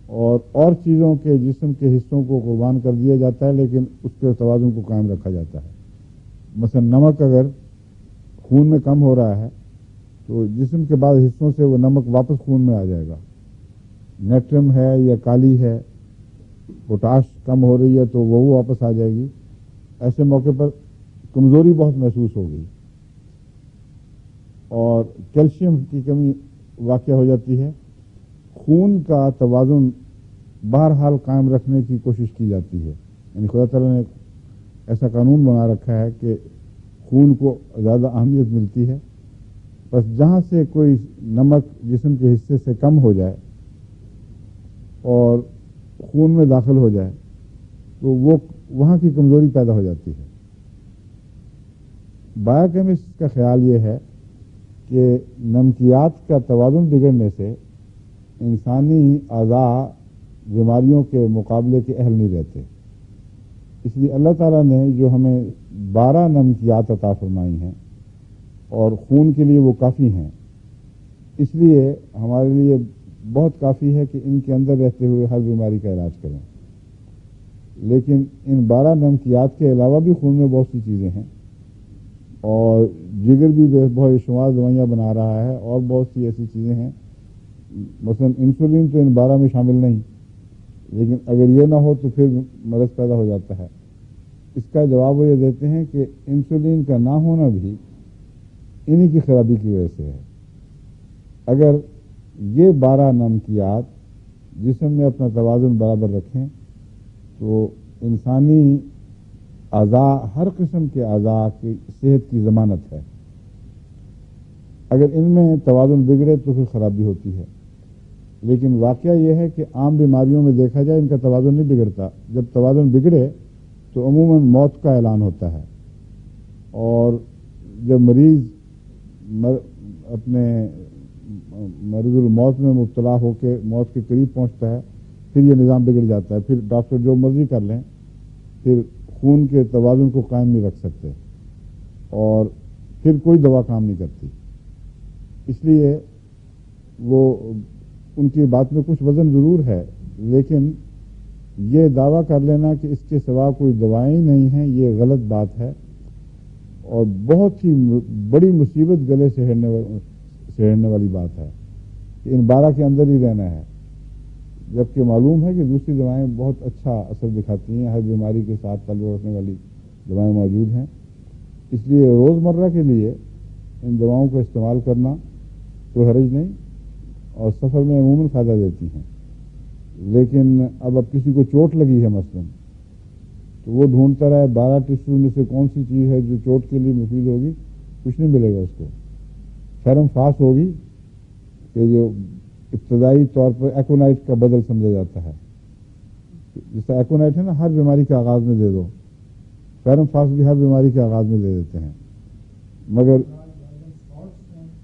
اور چیزوں کے جسم کے حصوں کو قربان کر دیا جاتا ہے، لیکن اس کے توازن کو قائم رکھا جاتا ہے۔ مثلا نمک اگر خون میں کم ہو رہا ہے تو جسم کے بعض حصوں سے وہ نمک واپس خون میں آ جائے گا۔ نیٹرم ہے یا کالی ہے، پوٹاش کم ہو رہی ہے تو وہ واپس آ جائے گی۔ ایسے موقع پر کمزوری بہت محسوس ہوگی اور کیلشیم کی کمی واقع ہو جاتی ہے۔ خون کا توازن بہرحال قائم رکھنے کی کوشش کی جاتی ہے، یعنی خدا تعالیٰ نے ایسا قانون بنا رکھا ہے کہ خون کو زیادہ اہمیت ملتی ہے، بس جہاں سے کوئی نمک جسم کے حصے سے کم ہو جائے اور خون میں داخل ہو جائے تو وہ وہاں کی کمزوری پیدا ہو جاتی ہے۔ بایوکیمسٹ کا خیال یہ ہے کہ نمکیات کا توازن بگڑنے سے انسانی اعضاء بیماریوں کے مقابلے کے اہل نہیں رہتے، اس لیے اللہ تعالیٰ نے جو ہمیں 12 نمکیات عطا فرمائی ہیں اور خون کے لیے وہ کافی ہیں، اس لیے ہمارے لیے بہت کافی ہے کہ ان کے اندر رہتے ہوئے ہر بیماری کا علاج کریں۔ لیکن ان 12 نمکیات کے علاوہ بھی خون میں بہت سی چیزیں ہیں، اور جگر بھی بہت شمار دوائیاں بنا رہا ہے، اور بہت سی ایسی چیزیں ہیں، مثلا انسولین تو ان 12 میں شامل نہیں، لیکن اگر یہ نہ ہو تو پھر مرض پیدا ہو جاتا ہے۔ اس کا جواب وہ یہ دیتے ہیں کہ انسولین کا نہ ہونا بھی انہی کی خرابی کی وجہ سے ہے۔ اگر یہ 12 نمکیات جسم میں اپنا توازن برابر رکھیں تو انسانی اعضاء، ہر قسم کے اعضاء کی صحت کی ضمانت ہے۔ اگر ان میں توازن بگڑے تو پھر خرابی ہوتی ہے، لیکن واقعہ یہ ہے کہ عام بیماریوں میں دیکھا جائے ان کا توازن نہیں بگڑتا۔ جب توازن بگڑے تو عموماً موت کا اعلان ہوتا ہے، اور جب مریض اپنے مرض الموت میں مبتلا ہو کے موت کے قریب پہنچتا ہے پھر یہ نظام بگڑ جاتا ہے، پھر ڈاکٹر جو مرضی کر لیں پھر خون کے توازن کو قائم نہیں رکھ سکتے، اور پھر کوئی دوا کام نہیں کرتی۔ اس لیے وہ ان کی بات میں کچھ وزن ضرور ہے، لیکن یہ دعویٰ کر لینا کہ اس کے سوا کوئی دوائیں نہیں ہیں یہ غلط بات ہے، اور بہت ہی بڑی مصیبت گلے سہرنے والی بات ہے کہ ان 12 کے اندر ہی رہنا ہے، جبکہ معلوم ہے کہ دوسری دوائیں بہت اچھا اثر دکھاتی ہیں، ہر بیماری کے ساتھ تعلق رکھنے والی دوائیں موجود ہیں۔ اس لیے روزمرہ کے لیے ان دواؤں کا استعمال کرنا کوئی حرج نہیں، اور سفر میں عموماً فائدہ دیتی ہیں۔ لیکن اب کسی کو چوٹ لگی ہے مثلاً تو وہ ڈھونڈتا رہے 12 ٹیسو میں سے کون سی چیز ہے جو چوٹ کے لیے مفید ہوگی، کچھ نہیں ملے گا اس کو۔ فرم فاس ہوگی کہ جو ابتدائی طور پر ایکونائٹ کا بدل سمجھا جاتا ہے، جس طرح ایکونائٹ ہے نا ہر بیماری کے آغاز میں دے دو، فرم فاس بھی ہر بیماری کے آغاز میں دے دیتے ہیں، مگر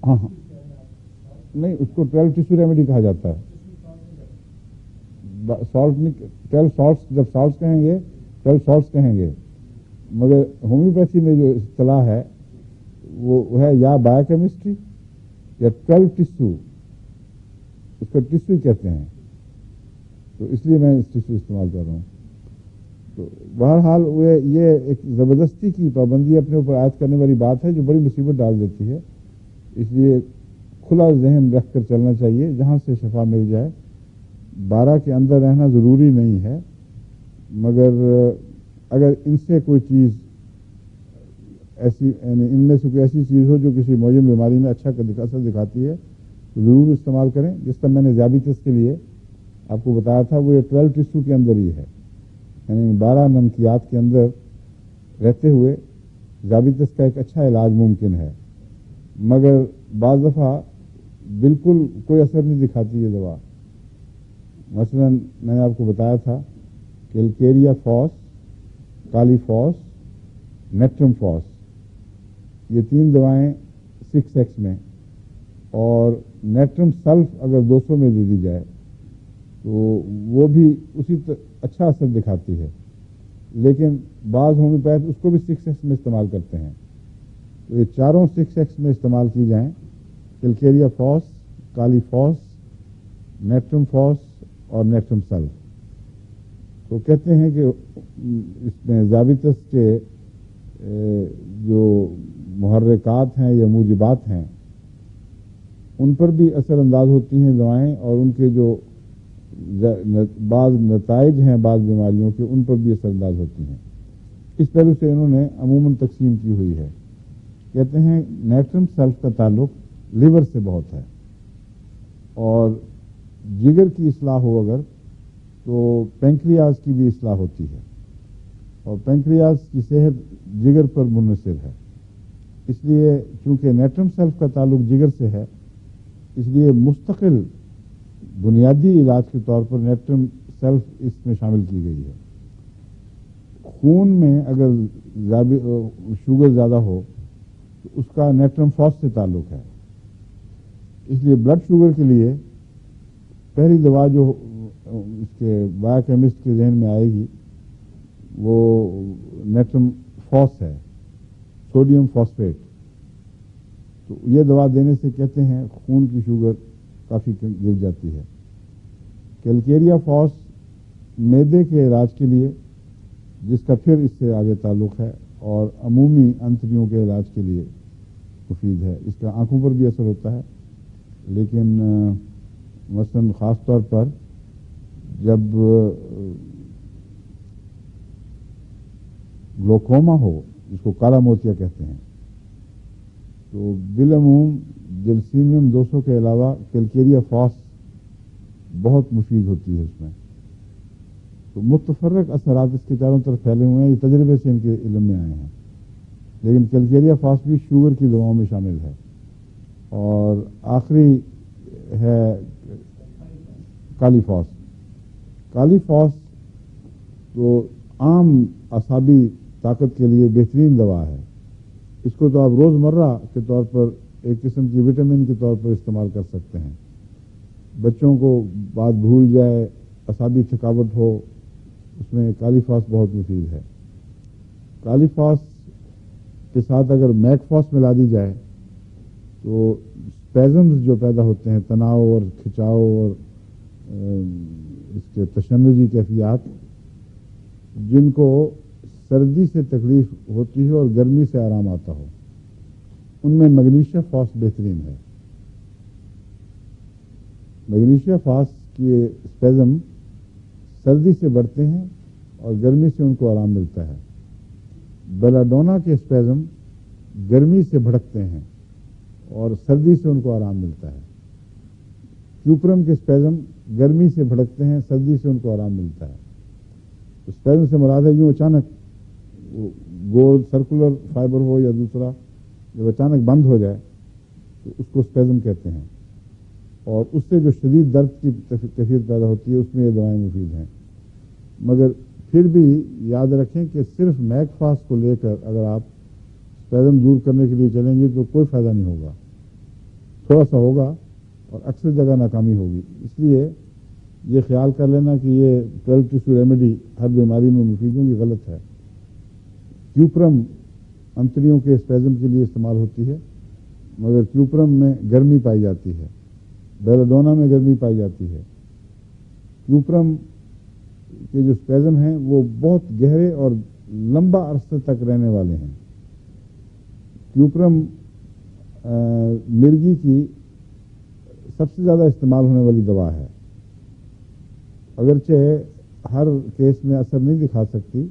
ہاں نہیں، اس کو 12 ٹیسو ریمیڈی کہا جاتا ہے۔ سالٹ نہیں، 12 سالٹس، جب سالٹس کہیں گے 12 سالٹس کہیں گے، مگر ہومیوپیتھی میں جو اصطلاح ہے وہ ہے یا بایو کیمسٹری یا 12 ٹیسو، اس کو ٹیسو ہی کہتے ہیں، تو اس لیے میں اس ٹیسو استعمال کر رہا ہوں۔ تو بہرحال یہ ایک زبردستی کی پابندی اپنے اوپر عائد کرنے والی بات ہے جو بڑی مصیبت ڈال دیتی ہے، اس لیے کھلا ذہن رکھ کر چلنا چاہیے، جہاں سے شفا مل جائے۔ 12 کے اندر رہنا ضروری نہیں ہے، مگر اگر ان سے کوئی چیز ایسی، یعنی ان میں سے کوئی ایسی چیز ہو جو کسی معین بیماری میں اچھا اثر دکھاتی ہے تو ضرور استعمال کریں۔ جس طرح میں نے ذیابیطس کے لیے آپ کو بتایا تھا وہ یہ 12 ٹیسو کے اندر ہی ہے، یعنی 12 نمکیات کے اندر رہتے ہوئے ذیابیطس کا ایک اچھا علاج ممکن ہے، مگر بعض دفعہ بالکل کوئی اثر نہیں دکھاتی یہ دوا۔ مثلا میں نے آپ کو بتایا تھا کیلکیریا فاس، کالی فاس، نیٹرم فاس، یہ 3 دوائیں 6x میں، اور نیٹرم سلف اگر 200 میں دے دی جائے تو وہ بھی اسی اچھا اثر دکھاتی ہے، لیکن بعض ہومیوپیتھ اس کو بھی 6x میں استعمال کرتے ہیں۔ تو یہ چاروں 6X میں استعمال کی جائیں، کیلکیریا فاس، کالی فاس، نیٹرم فاس اور نیٹرم سلف. تو کہتے ہیں کہ اس میں ذابیطس کے جو محرکات ہیں یا موجبات ہیں ان پر بھی اثر انداز ہوتی ہیں دوائیں، اور ان کے جو بعض نتائج ہیں بعض بیماریوں کے ان پر بھی اثر انداز ہوتی ہیں. اس طرح سے انہوں نے عموماً تقسیم کی ہوئی ہے. کہتے ہیں نیٹرم سلف کا تعلق لیور سے بہت ہے، اور جگر کی اصلاح ہو اگر تو پینکریاز کی بھی اصلاح ہوتی ہے، اور پینکریاز کی صحت جگر پر منحصر ہے. اس لیے چونکہ نیٹرم سلف کا تعلق جگر سے ہے، اس لیے مستقل بنیادی علاج کے طور پر نیٹرم سیلف اس میں شامل کی گئی ہے. خون میں اگر شوگر زیادہ ہو تو اس کا نیٹرم فاس سے تعلق ہے. اس لیے بلڈ شوگر کے لیے پہلی دوا جو اس کے بایو کیمسٹ کے ذہن میں آئے گی وہ نیٹرم فاس ہے، سوڈیم فاسفیٹ. تو یہ دوا دینے سے کہتے ہیں خون کی شوگر کافی گر جاتی ہے. کیلکیریا فاس معدے کے علاج کے لیے، جس کا پھر اس سے آگے تعلق ہے، اور عمومی انتڑیوں کے علاج کے لیے مفید ہے. اس کا آنکھوں پر بھی اثر ہوتا ہے، لیکن مثلاً خاص طور پر جب گلوکوما ہو، جس کو کالا موتیا کہتے ہیں، تو بالعموم جلسیمیم 200 کے علاوہ کیلکیریا فاس بہت مفید ہوتی ہے اس میں. تو متفرق اثرات اس کے چاروں طرف پھیلے ہوئے ہیں، یہ تجربے سے ان کے علم میں آئے ہیں. لیکن کیلکیریا فاس بھی شوگر کی دواؤں میں شامل ہے. اور آخری ہے کالی فاس. کالی فاس تو عام اعصابی طاقت کے لیے بہترین دوا ہے. اس کو تو آپ روزمرہ کے طور پر ایک قسم کی وٹامن کے طور پر استعمال کر سکتے ہیں. بچوں کو بات بھول جائے، اعصابی تھکاوٹ ہو، اس میں کالی فاس بہت مفید ہے. کالی فاس کے ساتھ اگر میک فاس ملا دی جائے تو اسپیزمز جو پیدا ہوتے ہیں، تناؤ اور کھچاؤ اور اس کے تشنجی کیفیات، جن کو سردی سے تکلیف ہوتی ہے اور گرمی سے آرام آتا ہو، ان میں میگنیشیا فاس بہترین ہے. میگنیشیا فاس کے اسپیزم سردی سے بڑھتے ہیں اور گرمی سے ان کو آرام ملتا ہے. بیلاڈونا کے اسپیزم گرمی سے بھڑکتے ہیں اور سردی سے ان کو آرام ملتا ہے. کیوپرم کے اسپیزم گرمی سے بھڑکتے ہیں، سردی سے ان کو آرام ملتا ہے. اسپیزم سے مراد ہے یوں اچانک گول سرکولر فائبر ہو یا دوسرا، جب اچانک بند ہو جائے تو اس کو اسپیزم کہتے ہیں، اور اس سے جو شدید درد کی کیفیت پیدا ہوتی ہے اس میں یہ دوائیں مفید ہیں. مگر پھر بھی یاد رکھیں کہ صرف میک فاس کو لے کر اگر آپ اسپیزم دور کرنے کے لیے چلیں گے تو کوئی فائدہ نہیں ہوگا. تھوڑا سا ہوگا اور اکثر جگہ ناکامی ہوگی. اس لیے یہ خیال کر لینا کہ یہ 12 ٹیشو ریمیڈی ہر بیماری میں مفید ہوگی غلط ہے. کیوپرم انتڑیوں کے اسپیزم کے لیے استعمال ہوتی ہے، مگر کیوپرم میں گرمی پائی جاتی ہے، بیلاڈونا میں گرمی پائی جاتی ہے. کیوپرم کے جو اسپیزم ہیں وہ بہت گہرے اور لمبا عرصے تک رہنے والے ہیں. کیوپرم مرگی کی سب سے زیادہ استعمال ہونے والی دوا ہے. اگرچہ ہر کیس میں اثر نہیں دکھا سکتی،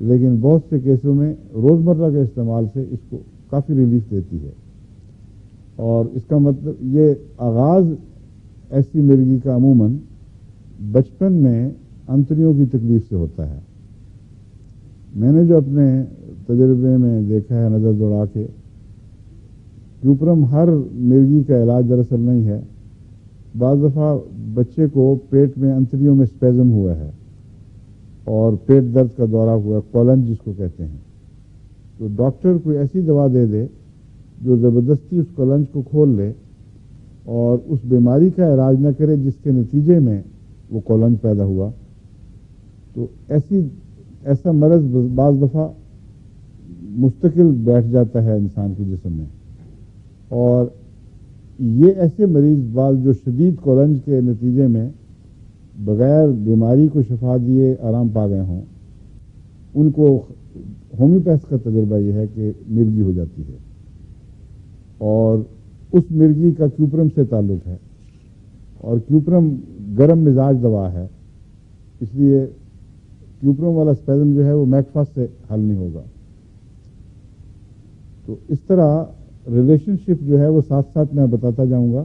لیکن بہت سے کیسوں میں روزمرہ کے استعمال سے اس کو کافی ریلیف دیتی ہے. اور اس کا مطلب یہ آغاز ایسی مرگی کا عموماً بچپن میں انتڑیوں کی تکلیف سے ہوتا ہے. میں نے جو اپنے تجربے میں دیکھا ہے نظر دوڑا کے، کیوپرم ہر مرگی کا علاج دراصل نہیں ہے. بعض دفعہ بچے کو پیٹ میں انتڑیوں میں اسپیزم ہوا ہے اور پیٹ درد کا دورہ ہوا ہے، کولنج جس کو کہتے ہیں، تو ڈاکٹر کوئی ایسی دوا دے دے جو زبردستی اس کولنج کو کھول لے اور اس بیماری کا علاج نہ کرے جس کے نتیجے میں وہ کولنج پیدا ہوا. تو ایسا مرض بعض دفعہ مستقل بیٹھ جاتا ہے انسان کے جسم میں. اور یہ ایسے مریض بعض جو شدید کولنج کے نتیجے میں بغیر بیماری کو شفا دیے آرام پا گئے ہوں، ان کو ہومیوپیتھ کا تجربہ یہ ہے کہ مرگی ہو جاتی ہے، اور اس مرگی کا کیوپرم سے تعلق ہے، اور کیوپرم گرم مزاج دوا ہے، اس لیے کیوپرم والا اسپیزم جو ہے وہ میکفاس سے حل نہیں ہوگا. تو اس طرح ریلیشن شپ جو ہے وہ ساتھ ساتھ میں بتاتا جاؤں گا.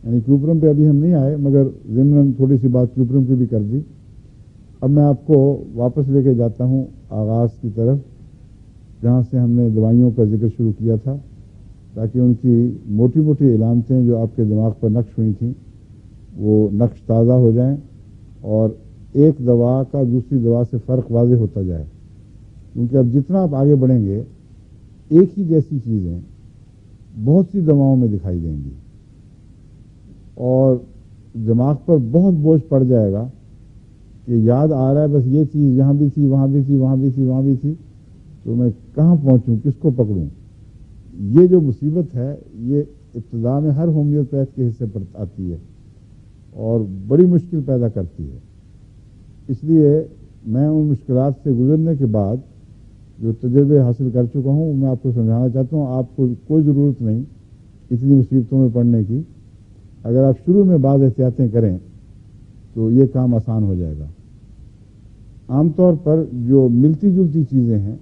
یعنی کیوپرم پہ ابھی ہم نہیں آئے، مگر ضمن تھوڑی سی بات کیوپرم کی بھی کر دی. اب میں آپ کو واپس لے کے جاتا ہوں آغاز کی طرف، جہاں سے ہم نے دوائیوں کا ذکر شروع کیا تھا، تاکہ ان کی موٹی موٹی علامتیں جو آپ کے دماغ پر نقش ہوئی تھیں وہ نقش تازہ ہو جائیں، اور ایک دوا کا دوسری دوا سے فرق واضح ہوتا جائے. کیونکہ اب جتنا آپ آگے بڑھیں گے ایک ہی جیسی چیزیں بہت سی دواؤں میں دکھائی دیں گی، اور دماغ پر بہت بوجھ پڑ جائے گا کہ یاد آ رہا ہے بس یہ چیز یہاں بھی تھی، وہاں بھی تھی، وہاں بھی تھی، وہاں بھی تھی، تو میں کہاں پہنچوں، کس کو پکڑوں. یہ جو مصیبت ہے یہ ابتدا میں ہر ہومیوپیتھ کے حصے پر آتی ہے اور بڑی مشکل پیدا کرتی ہے. اس لیے میں ان مشکلات سے گزرنے کے بعد جو تجربے حاصل کر چکا ہوں میں آپ کو سمجھانا چاہتا ہوں. آپ کو کوئی ضرورت نہیں اتنی مصیبتوں میں پڑنے کی. اگر آپ شروع میں بعض احتیاطیں کریں تو یہ کام آسان ہو جائے گا. عام طور پر جو ملتی جلتی چیزیں ہیں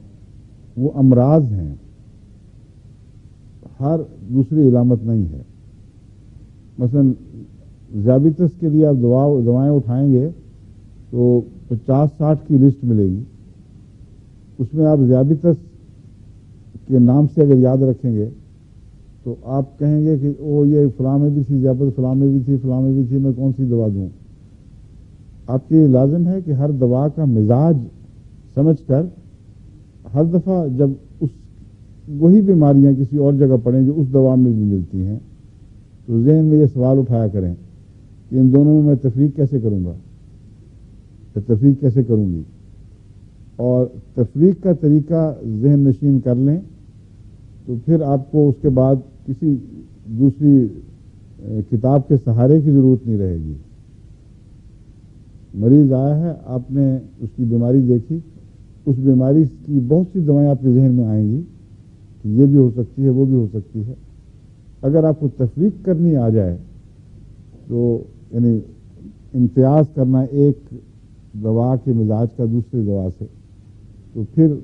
وہ امراض ہیں، ہر دوسری علامت نہیں ہے. مثلا ذیابیطس کے لیے آپ دوائیں اٹھائیں گے تو 50-60 کی لسٹ ملے گی. اس میں آپ ذیابیطس کے نام سے اگر یاد رکھیں گے تو آپ کہیں گے کہ یہ فلاں میں بھی تھی ذیابیطس، فلاں میں بھی تھی، فلاں میں بھی تھی، میں کون سی دوا دوں. آپ کے لازم ہے کہ ہر دوا کا مزاج سمجھ کر ہر دفعہ جب وہی بیماریاں کسی اور جگہ پڑیں جو اس دوا میں بھی ملتی ہیں تو ذہن میں یہ سوال اٹھایا کریں کہ ان دونوں میں تفریق کیسے کروں گا، تفریق کیسے کروں گی. اور تفریق کا طریقہ ذہن نشین کر لیں تو پھر آپ کو اس کے بعد کسی دوسری کتاب کے سہارے کی ضرورت نہیں رہے گی. مریض آیا ہے، آپ نے اس کی بیماری دیکھی، اس بیماری کی بہت سی دوائیں آپ کے ذہن میں آئیں گی کہ یہ بھی ہو سکتی ہے، وہ بھی ہو سکتی ہے. اگر آپ کو تفریق کرنی آ جائے تو یعنی امتیاز کرنا ایک دوا کے مزاج کا دوسری دوا سے، تو پھر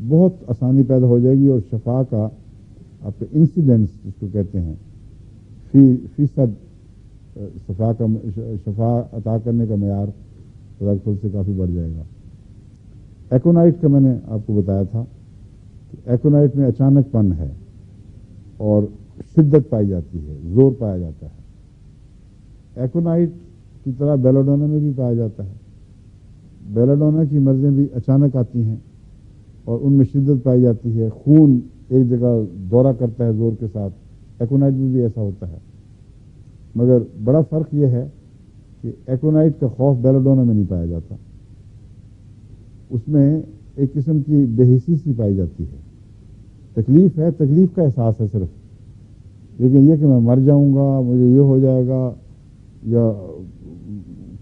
بہت آسانی پیدا ہو جائے گی، اور شفا کا آپ کے انسیڈنس جس کو کہتے ہیں فیصد شفا عطا کرنے کا معیار خود سے کافی بڑھ جائے گا. ایکونائٹ کا میں نے آپ کو بتایا تھا کہ ایکونائٹ میں اچانک پن ہے اور شدت پائی جاتی ہے، زور پایا جاتا ہے. ایکونائٹ کی طرح بیلاڈونا میں بھی پایا جاتا ہے. بیلاڈونا کی مرضیں بھی اچانک آتی ہیں اور ان میں شدت پائی جاتی ہے، خون ایک جگہ دورہ کرتا ہے زور کے ساتھ. ایکونائٹ میں بھی ایسا ہوتا ہے، مگر بڑا فرق یہ ہے کہ ایکونائٹ کا خوف بیلاڈونا میں نہیں پایا جاتا. اس میں ایک قسم کی بے حسی سی پائی جاتی ہے. تکلیف ہے، تکلیف کا احساس ہے صرف، لیکن یہ کہ میں مر جاؤں گا، مجھے یہ ہو جائے گا، یا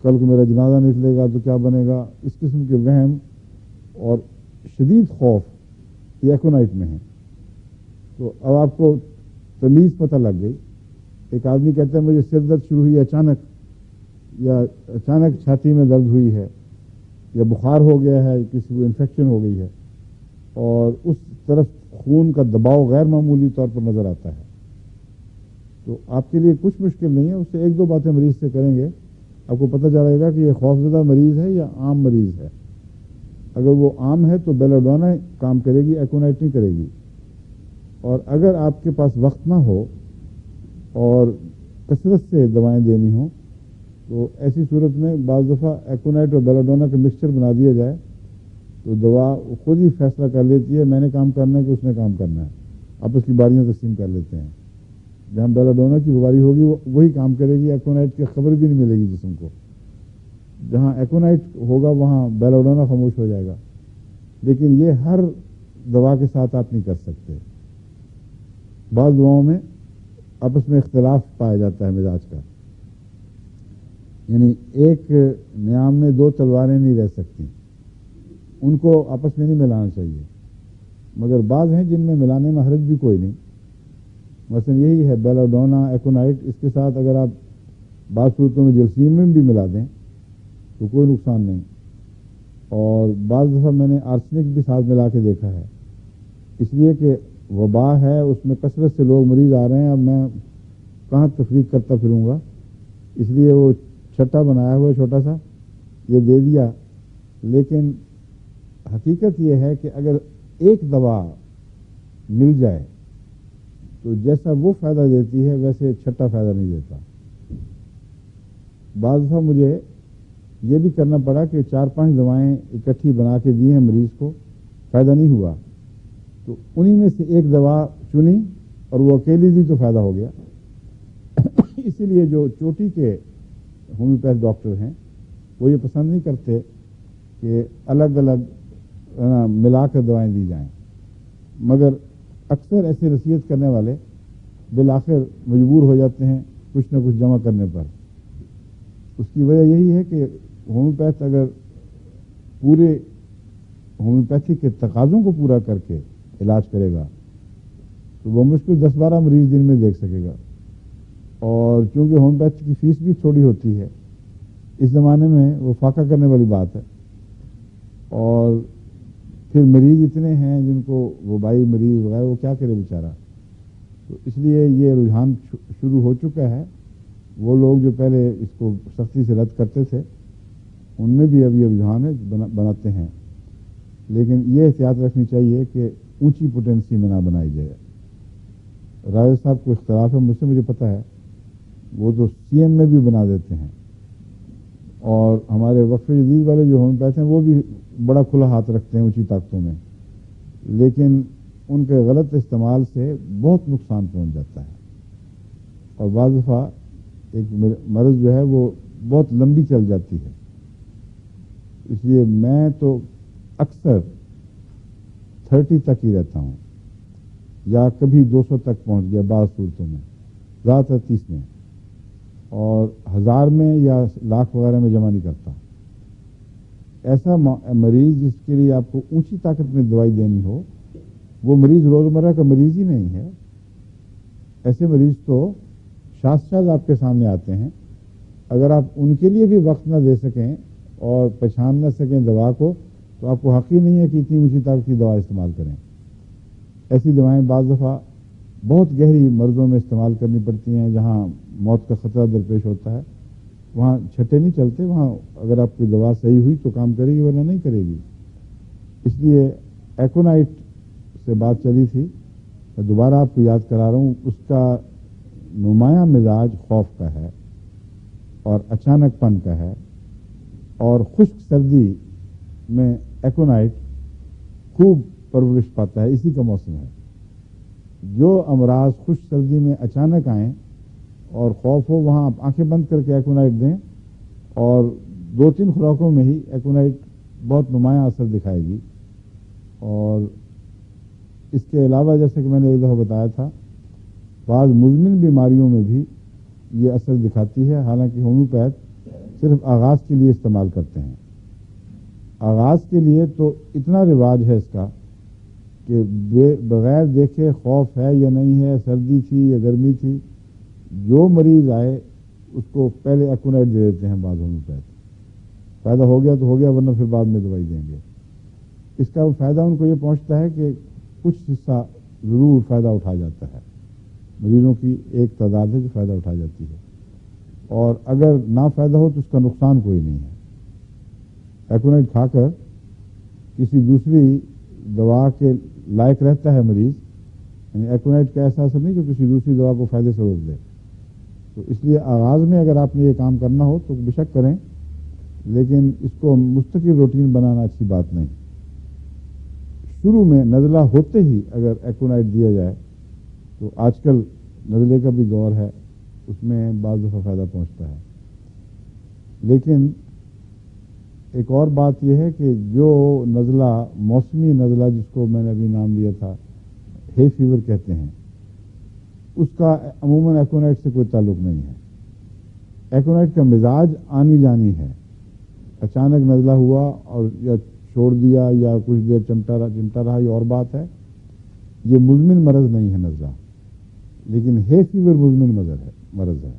کل کو میرا جنازہ نکلے گا تو کیا بنے گا، اس قسم کے وہم اور شدید خوف یہ ایکونائٹ میں ہے. تو اب آپ کو تمیز پتہ لگ گئی. ایک آدمی کہتا ہے مجھے سر درد شروع ہوئی اچانک، یا اچانک چھاتی میں درد ہوئی ہے، یا بخار ہو گیا ہے، کسی کو انفیکشن ہو گئی ہے، اور اس طرف خون کا دباؤ غیر معمولی طور پر نظر آتا ہے. تو آپ کے لیے کچھ مشکل نہیں ہے، اس سے ایک دو باتیں مریض سے کریں گے آپ کو پتہ چلے گا کہ یہ خوفزدہ مریض ہے یا عام مریض ہے. اگر وہ عام ہے تو بیلاڈونا کام کرے گی، ایکونائٹ نہیں کرے گی. اور اگر آپ کے پاس وقت نہ ہو اور کثرت سے دوائیں دینی ہوں تو ایسی صورت میں بعض دفعہ ایکونائٹ اور بیلاڈونا کا مکسچر بنا دیا جائے تو دوا خود ہی فیصلہ کر لیتی ہے میں نے کام کرنا ہے کہ اس نے کام کرنا ہے. آپ اس کی باریاں تقسیم کر لیتے ہیں. جہاں بیلاڈونا کی بیماری ہوگی وہی کام کرے گی، ایکونائٹ کی خبر بھی نہیں ملے گی جسم کو. جہاں ایکونائٹ ہوگا وہاں بیلاڈونا خاموش ہو جائے گا. لیکن یہ ہر دوا کے ساتھ آپ نہیں کر سکتے. بعض دواؤں میں آپس میں اختلاف پایا جاتا ہے مزاج کا، یعنی ایک نیام میں دو تلواریں نہیں رہ سکتی، ان کو آپس میں نہیں ملانا چاہیے. مگر بعض ہیں جن میں ملانے میں حرج بھی کوئی نہیں. مثلا یہی ہے بیلاڈونا ایکونائٹ، اس کے ساتھ اگر آپ بعض صورتوں میں جلسیم بھی ملا دیں تو کوئی نقصان نہیں. اور بعض دفعہ میں نے آرسنک بھی ساتھ ملا کے دیکھا ہے، اس لیے کہ وبا ہے، اس میں کثرت سے لوگ مریض آ رہے ہیں، اب میں کہاں تفریق کرتا پھروں گا، اس لیے وہ چھٹا بنایا ہوا چھوٹا سا یہ دے دیا. لیکن حقیقت یہ ہے کہ اگر ایک دوا مل جائے تو جیسا وہ فائدہ دیتی ہے ویسے چھٹا فائدہ نہیں دیتا. بعض دفعہ مجھے یہ بھی کرنا پڑا کہ 4-5 دوائیں اکٹھی بنا کے دی ہیں مریض کو، فائدہ نہیں ہوا، تو انہی میں سے ایک دوا چنی اور وہ اکیلی دی تو فائدہ ہو گیا. اسی لیے جو چوٹی کے ہومیوپیتھ ڈاکٹر ہیں وہ یہ پسند نہیں کرتے کہ الگ الگ ملا کر دوائیں دی جائیں، مگر اکثر ایسے نصیحت کرنے والے بالآخر مجبور ہو جاتے ہیں کچھ نہ کچھ جمع کرنے پر. اس کی وجہ یہی ہے کہ ہومیوپیتھ اگر پورے ہومیوپیتھی کے تقاضوں کو پورا کر کے علاج کرے گا تو وہ مشکل 10-12 مریض دن میں دیکھ سکے گا. اور چونکہ ہومیوپیتھی کی فیس بھی تھوڑی ہوتی ہے اس زمانے میں وہ فاقہ کرنے والی بات ہے. اور پھر مریض اتنے ہیں جن کو وبائی مریض وغیرہ، وہ کیا کرے بیچارہ. تو اس لیے یہ رجحان شروع ہو چکا ہے. وہ لوگ جو پہلے اس کو سختی سے رد کرتے تھے ان میں بھی اب یہ رجحان بناتے ہیں. لیکن یہ احتیاط رکھنی چاہیے کہ اونچی پوٹینسی میں نہ بنائی جائے. راجہ صاحب کو اختلاف ہے مجھ سے، مجھے پتہ ہے، وہ تو سی ایم میں بھی بنا دیتے ہیں. اور ہمارے وقف جدید والے جو ہومیوپیتھ ہیں وہ بھی بڑا کھلا ہاتھ رکھتے ہیں اونچی طاقتوں میں، لیکن ان کے غلط استعمال سے بہت نقصان پہنچ جاتا ہے. اور بعض دفعہ ایک مرض جو ہے وہ بہت لمبی چل جاتی ہے. اس لیے میں تو اکثر 30 تک ہی رہتا ہوں، یا کبھی 200 تک پہنچ گیا بعض صورتوں میں، زیادہ تر 30 میں، اور 1000 میں یا لاکھ وغیرہ میں جمع نہیں کرتا. ایسا مریض جس کے لیے آپ کو اونچی طاقت میں دوائی دینی ہو، وہ مریض روزمرہ کا مریض ہی نہیں ہے. ایسے مریض تو شاذ آپ کے سامنے آتے ہیں. اگر آپ ان کے لیے بھی وقت نہ دے سکیں اور پہچان نہ سکیں دوا کو، تو آپ کو حق ہی نہیں ہے کہ اتنی اونچی طاقت کی دوا استعمال کریں. ایسی دوائیں بعض دفعہ بہت گہری مرضوں میں استعمال کرنی پڑتی ہیں جہاں موت کا خطرہ درپیش ہوتا ہے. وہاں چھٹے نہیں چلتے، وہاں اگر آپ کی دوا صحیح ہوئی تو کام کرے گی ورنہ نہیں کرے گی. اس لیے ایکونائٹ سے بات چلی تھی، میں دوبارہ آپ کو یاد کرا رہا ہوں. اس کا نمایاں مزاج خوف کا ہے اور اچانک پن کا ہے، اور خشک سردی میں ایکونائٹ خوب پرورش پاتا ہے. اسی کا موسم ہے. جو امراض خشک سردی میں اچانک آئیں اور خوف ہو، وہاں آپ آنکھیں بند کر کے ایکونائٹ دیں، اور 2-3 خوراکوں میں ہی ایکونائٹ بہت نمایاں اثر دکھائے گی. اور اس کے علاوہ جیسے کہ میں نے ایک دفعہ بتایا تھا، بعض مزمن بیماریوں میں بھی یہ اثر دکھاتی ہے. حالانکہ ہومیوپیتھ صرف آغاز کے لیے استعمال کرتے ہیں. آغاز کے لیے تو اتنا رواج ہے اس کا کہ بغیر دیکھے خوف ہے یا نہیں ہے، سردی تھی یا گرمی تھی، جو مریض آئے اس کو پہلے ایکونائٹ دے دیتے ہیں بعض ہومیوپیتھ. فائدہ ہو گیا تو ہو گیا، ورنہ پھر بعد میں دوائی دیں گے. اس کا فائدہ ان کو یہ پہنچتا ہے کہ کچھ حصہ ضرور فائدہ اٹھا جاتا ہے. مریضوں کی ایک تعداد ہے جو فائدہ اٹھا جاتی ہے، اور اگر نہ فائدہ ہو تو اس کا نقصان کوئی نہیں ہے. ایکونائٹ کھا کر کسی دوسری دوا کے لائق رہتا ہے مریض، یعنی ایکونائٹ کا ایسا اثر نہیں جو کسی دوسری دوا کو فائدے سے روک دے. تو اس لیے آغاز میں اگر آپ نے یہ کام کرنا ہو تو بے شک کریں، لیکن اس کو مستقل روٹین بنانا اچھی بات نہیں. شروع میں نزلہ ہوتے ہی اگر ایکونائٹ دیا جائے تو آج کل نزلے کا بھی دور ہے، اس میں بعض دفعہ فائدہ پہنچتا ہے. لیکن ایک اور بات یہ ہے کہ جو نزلہ موسمی نزلہ جس کو میں نے ابھی نام لیا تھا ہے فیور کہتے ہیں، اس کا عموماً ایکونائٹ سے کوئی تعلق نہیں ہے. ایکونائٹ کا مزاج آنی جانی ہے. اچانک نزلہ ہوا اور یا چھوڑ دیا یا کچھ دیر چمٹا رہا یہ اور بات ہے. یہ مزمن مرض نہیں ہے نزلہ، لیکن ہے فیور مزمن مرض ہے.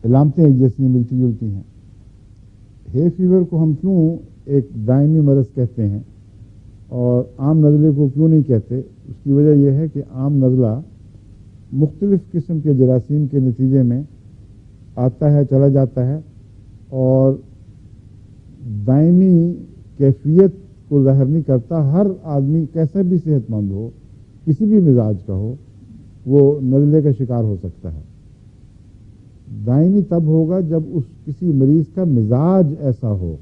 علامتیں ایک جیسی ملتی جلتی ہیں. ہے فیور کو ہم کیوں ایک دائمی مرض کہتے ہیں اور عام نزلے کو کیوں نہیں کہتے؟ اس کی وجہ یہ ہے کہ عام نزلہ مختلف قسم کے جراثیم کے نتیجے میں آتا ہے، چلا جاتا ہے، اور دائمی کیفیت کو ظاہر نہیں کرتا. ہر آدمی کیسا بھی صحت مند ہو، کسی بھی مزاج کا ہو، وہ نزلے کا شکار ہو سکتا ہے. دائمی تب ہوگا جب اس کسی مریض کا مزاج ایسا ہو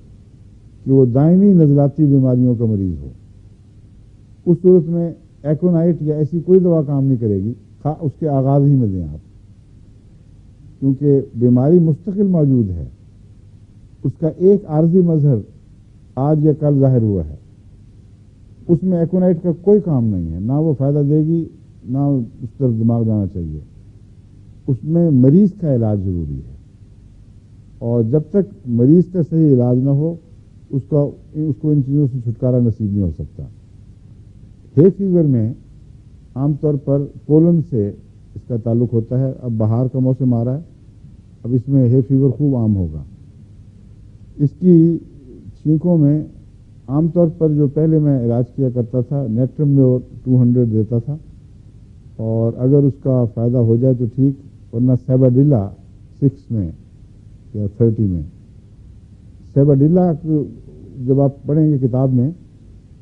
کہ وہ دائمی نزلاتی بیماریوں کا مریض ہو. اس صورت میں ایکونائٹ یا ایسی کوئی دوا کام نہیں کرے گی، اس کے آغاز ہی میں دیں آپ، کیونکہ بیماری مستقل موجود ہے. اس کا ایک عارضی مظہر آج یا کل ظاہر ہوا ہے، اس میں ایکونائٹ کا کوئی کام نہیں ہے، نہ وہ فائدہ دے گی نہ اس طرف دماغ جانا چاہیے. اس میں مریض کا علاج ضروری ہے، اور جب تک مریض کا صحیح علاج نہ ہو اس کو ان چیزوں سے چھٹکارا نصیب نہیں ہو سکتا. ہے فیور میں عام طور پر پولن سے اس کا تعلق ہوتا ہے. اب بہار کا موسم آ رہا ہے، اب اس میں ہے فیور خوب عام ہوگا. اس کی چھینکوں میں عام طور پر جو پہلے میں علاج کیا کرتا تھا نیٹرم میں 200 دیتا تھا، اور اگر اس کا فائدہ ہو جائے تو ٹھیک، ورنہ سیباڈیلا 6 میں یا 30 میں. سیباڈیلا جب آپ پڑھیں گے کتاب میں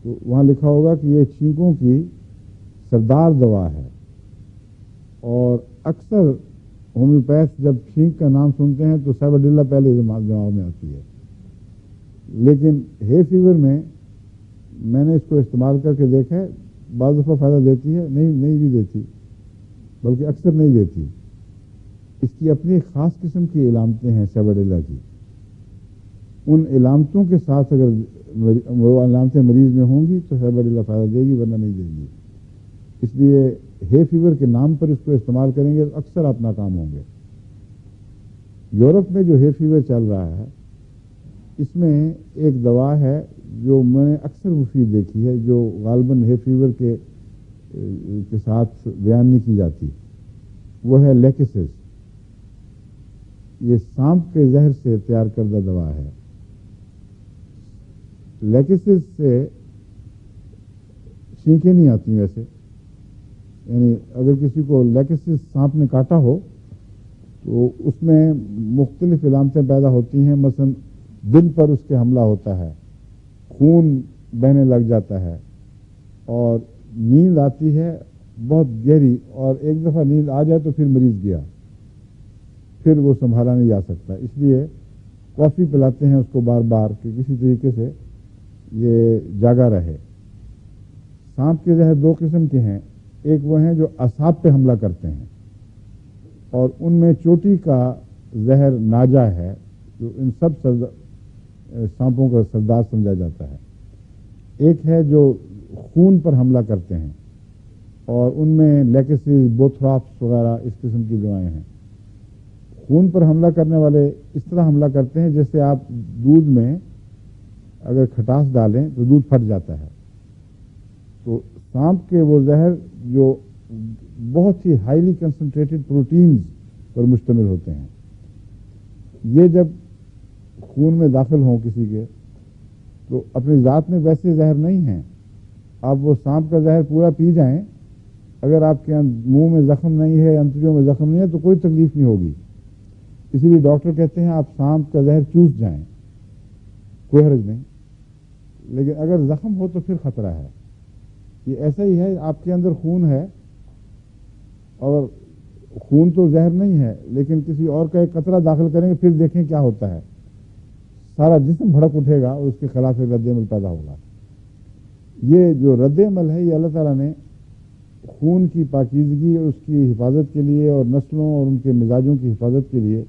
تو وہاں لکھا ہوگا کہ یہ چھینکوں کی سردار دوا ہے، اور اکثر ہومیوپیتھ جب چھینک کا نام سنتے ہیں تو سیباڈیلا پہلے دماغ میں آتی ہے. لیکن ہے فیور میں میں نے اس کو استعمال کر کے دیکھا ہے، بعض دفعہ فائدہ دیتی ہے، نہیں بھی دیتی، بلکہ اکثر نہیں دیتی. اس کی اپنی خاص قسم کی علامتیں ہیں سیباڈیلا کی. ان علامتوں کے ساتھ اگر وہ علامتیں مریض میں ہوں گی تو سیباڈیلا فائدہ دے گی، ورنہ نہیں دے گی. اس لیے ہے فیور کے نام پر اس کو استعمال کریں گے تو اکثر آپ ناکام ہوں گے. یورپ میں جو ہے فیور چل رہا ہے اس میں ایک دوا ہے جو میں نے اکثر مفید دیکھی ہے، جو غالباً ہے فیور کے ساتھ بیان نہیں کی جاتی، وہ ہے لیکسس. یہ سانپ کے زہر سے تیار کردہ دوا ہے. لیکسس سے چھینکیں نہیں آتی ویسے، یعنی اگر کسی کو لیکسس سانپ نے کاٹا ہو تو اس میں مختلف علامتیں پیدا ہوتی ہیں. مثلا دل پر اس کے حملہ ہوتا ہے، خون بہنے لگ جاتا ہے، اور نیند آتی ہے بہت گہری، اور ایک دفعہ نیند آ جائے تو پھر مریض گیا، پھر وہ سنبھالا نہیں جا سکتا. اس لیے کافی پلاتے ہیں اس کو بار بار کہ کسی طریقے سے یہ جاگا رہے. سانپ کے زہر 2 قسم کے ہیں. ایک وہ ہیں جو اعصاب پہ حملہ کرتے ہیں، اور ان میں چوٹی کا زہر ناجا ہے جو ان سب سانپوں کا سردار سمجھا جاتا ہے. ایک ہے جو خون پر حملہ کرتے ہیں، اور ان میں لیکسس، بوتھراپس وغیرہ اس قسم کی دوائیں ہیں. خون پر حملہ کرنے والے اس طرح حملہ کرتے ہیں جیسے آپ دودھ میں اگر کھٹاس ڈالیں تو دودھ پھٹ جاتا ہے. تو سانپ کے وہ زہر جو بہت ہی ہائیلی کنسنٹریٹڈ پروٹینز پر مشتمل ہوتے ہیں، یہ جب خون میں داخل ہوں کسی کے تو اپنی ذات میں ویسے زہر نہیں ہیں. آپ وہ سانپ کا زہر پورا پی جائیں، اگر آپ کے منہ میں زخم نہیں ہے، انتڑیوں میں زخم نہیں ہے تو کوئی تکلیف نہیں ہوگی. اسی لیے ڈاکٹر کہتے ہیں آپ سانپ کا زہر چوس جائیں، کوئی حرج نہیں. لیکن اگر زخم ہو تو پھر خطرہ ہے. یہ ایسا ہی ہے، آپ کے اندر خون ہے اور خون تو زہر نہیں ہے، لیکن کسی اور کا ایک قطرہ داخل کریں گے، پھر دیکھیں کیا ہوتا ہے. سارا جسم بھڑک اٹھے گا اور اس کے خلاف ایک رد عمل پیدا ہوگا. یہ جو رد عمل ہے یہ اللہ تعالیٰ نے خون کی پاکیزگی اور اس کی حفاظت کے لیے اور نسلوں اور ان کے مزاجوں کی حفاظت کے لیے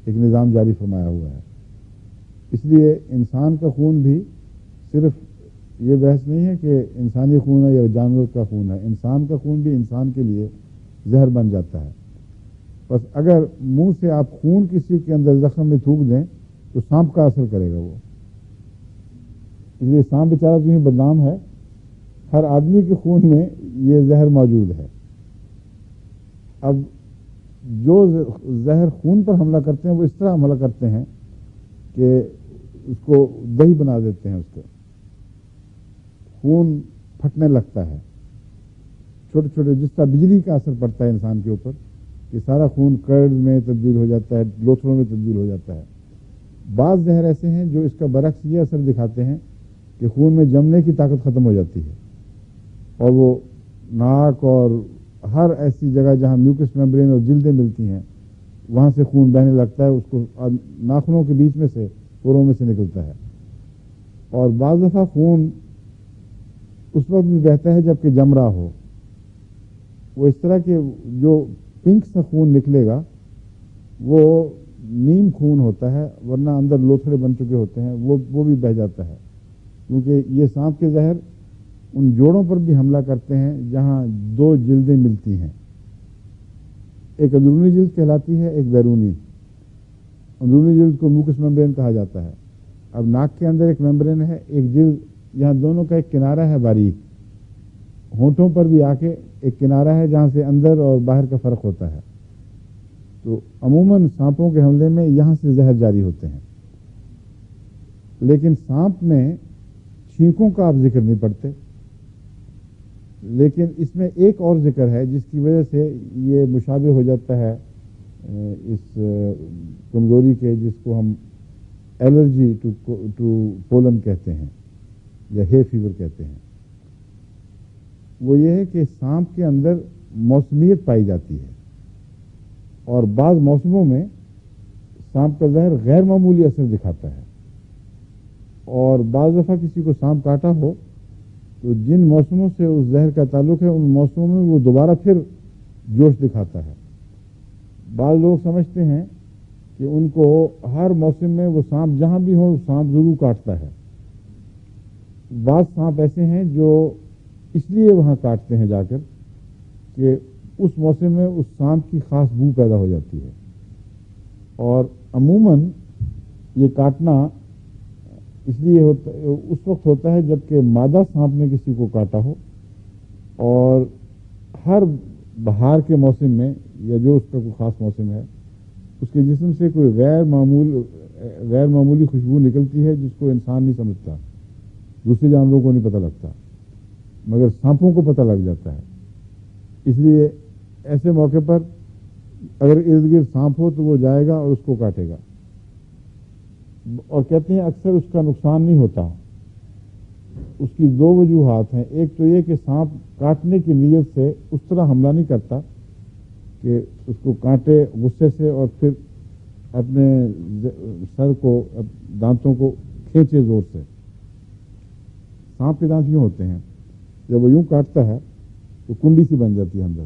ایک نظام جاری فرمایا ہوا ہے. اس لیے انسان کا خون بھی صرف یہ بحث نہیں ہے کہ انسانی خون ہے یا جانور کا خون ہے، انسان کا خون بھی انسان کے لیے زہر بن جاتا ہے. بس اگر منہ سے آپ خون کسی کے اندر زخم میں تھوک دیں تو سانپ کا اثر کرے گا وہ. اس لیے سانپ بیچارہ تو ہی بدنام ہے، ہر آدمی کے خون میں یہ زہر موجود ہے. اب جو زہر خون پر حملہ کرتے ہیں وہ اس طرح حملہ کرتے ہیں کہ اس کو دہی بنا دیتے ہیں، اس کو خون پھٹنے لگتا ہے. چھوٹے چھوٹے جس طرح بجلی کا اثر پڑتا ہے انسان کے اوپر کہ سارا خون کرڈ میں تبدیل ہو جاتا ہے، لوتھڑوں میں تبدیل ہو جاتا ہے. بعض زہر ایسے ہیں جو اس کا برعکس یہ اثر دکھاتے ہیں کہ خون میں جمنے کی طاقت ختم ہو جاتی ہے اور وہ ناک اور ہر ایسی جگہ جہاں میوکس میمبرین اور جلدیں ملتی ہیں وہاں سے خون بہنے لگتا ہے، اس کو ناخنوں کے بیچ میں سے پوروں میں سے نکلتا ہے. اور بعض دفعہ خون اس وقت بھی بہتا ہے جبکہ جم رہا ہو. وہ اس طرح کہ جو پنک سا خون نکلے گا وہ نیم خون ہوتا ہے، ورنہ اندر لوتھڑے بن چکے ہوتے ہیں وہ بھی بہہ جاتا ہے. کیونکہ یہ سانپ کے زہر ان جوڑوں پر بھی حملہ کرتے ہیں جہاں دو جلدیں ملتی ہیں. ایک اندرونی جلد کہلاتی ہے، ایک بیرونی. اندرونی جلد کو میوکس میمبرین کہا جاتا ہے. اب ناک کے اندر ایک میمبرین ہے، ایک جلد، یہاں دونوں کا ایک کنارہ ہے باریک. ہونٹوں پر بھی آ کے ایک کنارہ ہے جہاں سے اندر اور باہر کا فرق ہوتا ہے. تو عموماً سانپوں کے حملے میں یہاں سے زہر جاری ہوتے ہیں. لیکن سانپ میں چھینکوں کا آپ ذکر نہیں پڑتے. لیکن اس میں ایک اور ذکر ہے جس کی وجہ سے یہ مشابہ ہو جاتا ہے اس کمزوری کے، جس کو ہم الرجی ٹو پولن کہتے ہیں یا ہے فیور کہتے ہیں. وہ یہ ہے کہ سانپ کے اندر موسمیت پائی جاتی ہے اور بعض موسموں میں سانپ کا زہر غیر معمولی اثر دکھاتا ہے. اور بعض دفعہ کسی کو سانپ کاٹا ہو تو جن موسموں سے اس زہر کا تعلق ہے ان موسموں میں وہ دوبارہ پھر جوش دکھاتا ہے. بعض لوگ سمجھتے ہیں کہ ان کو ہر موسم میں وہ سانپ جہاں بھی ہو سانپ ضرور کاٹتا ہے. بعض سانپ ایسے ہیں جو اس لیے وہاں کاٹتے ہیں جا کر کہ اس موسم میں اس سانپ کی خاص بو پیدا ہو جاتی ہے. اور عموماً یہ کاٹنا اس لیے اس وقت ہوتا ہے جبکہ مادہ سانپ نے کسی کو کاٹا ہو اور ہر بہار کے موسم میں یا جو اس کا کوئی خاص موسم ہے اس کے جسم سے کوئی غیر معمولی خوشبو نکلتی ہے جس کو انسان نہیں سمجھتا، دوسرے جانوروں کو نہیں پتہ لگتا، مگر سانپوں کو پتہ لگ جاتا ہے. اس لیے ایسے موقع پر اگر ارد گرد سانپ ہو تو وہ جائے گا اور اس کو کاٹے گا. اور کہتے ہیں اکثر اس کا نقصان نہیں ہوتا. اس کی دو وجوہات ہیں. ایک تو یہ کہ سانپ کاٹنے کی نیت سے اس طرح حملہ نہیں کرتا کہ اس کو کاٹے غصے سے اور پھر اپنے سر کو دانتوں کو کھینچے زور سے. سانپ کے دانت یوں ہوتے ہیں، جب وہ یوں کاٹتا ہے تو کنڈی سی بن جاتی ہے اندر.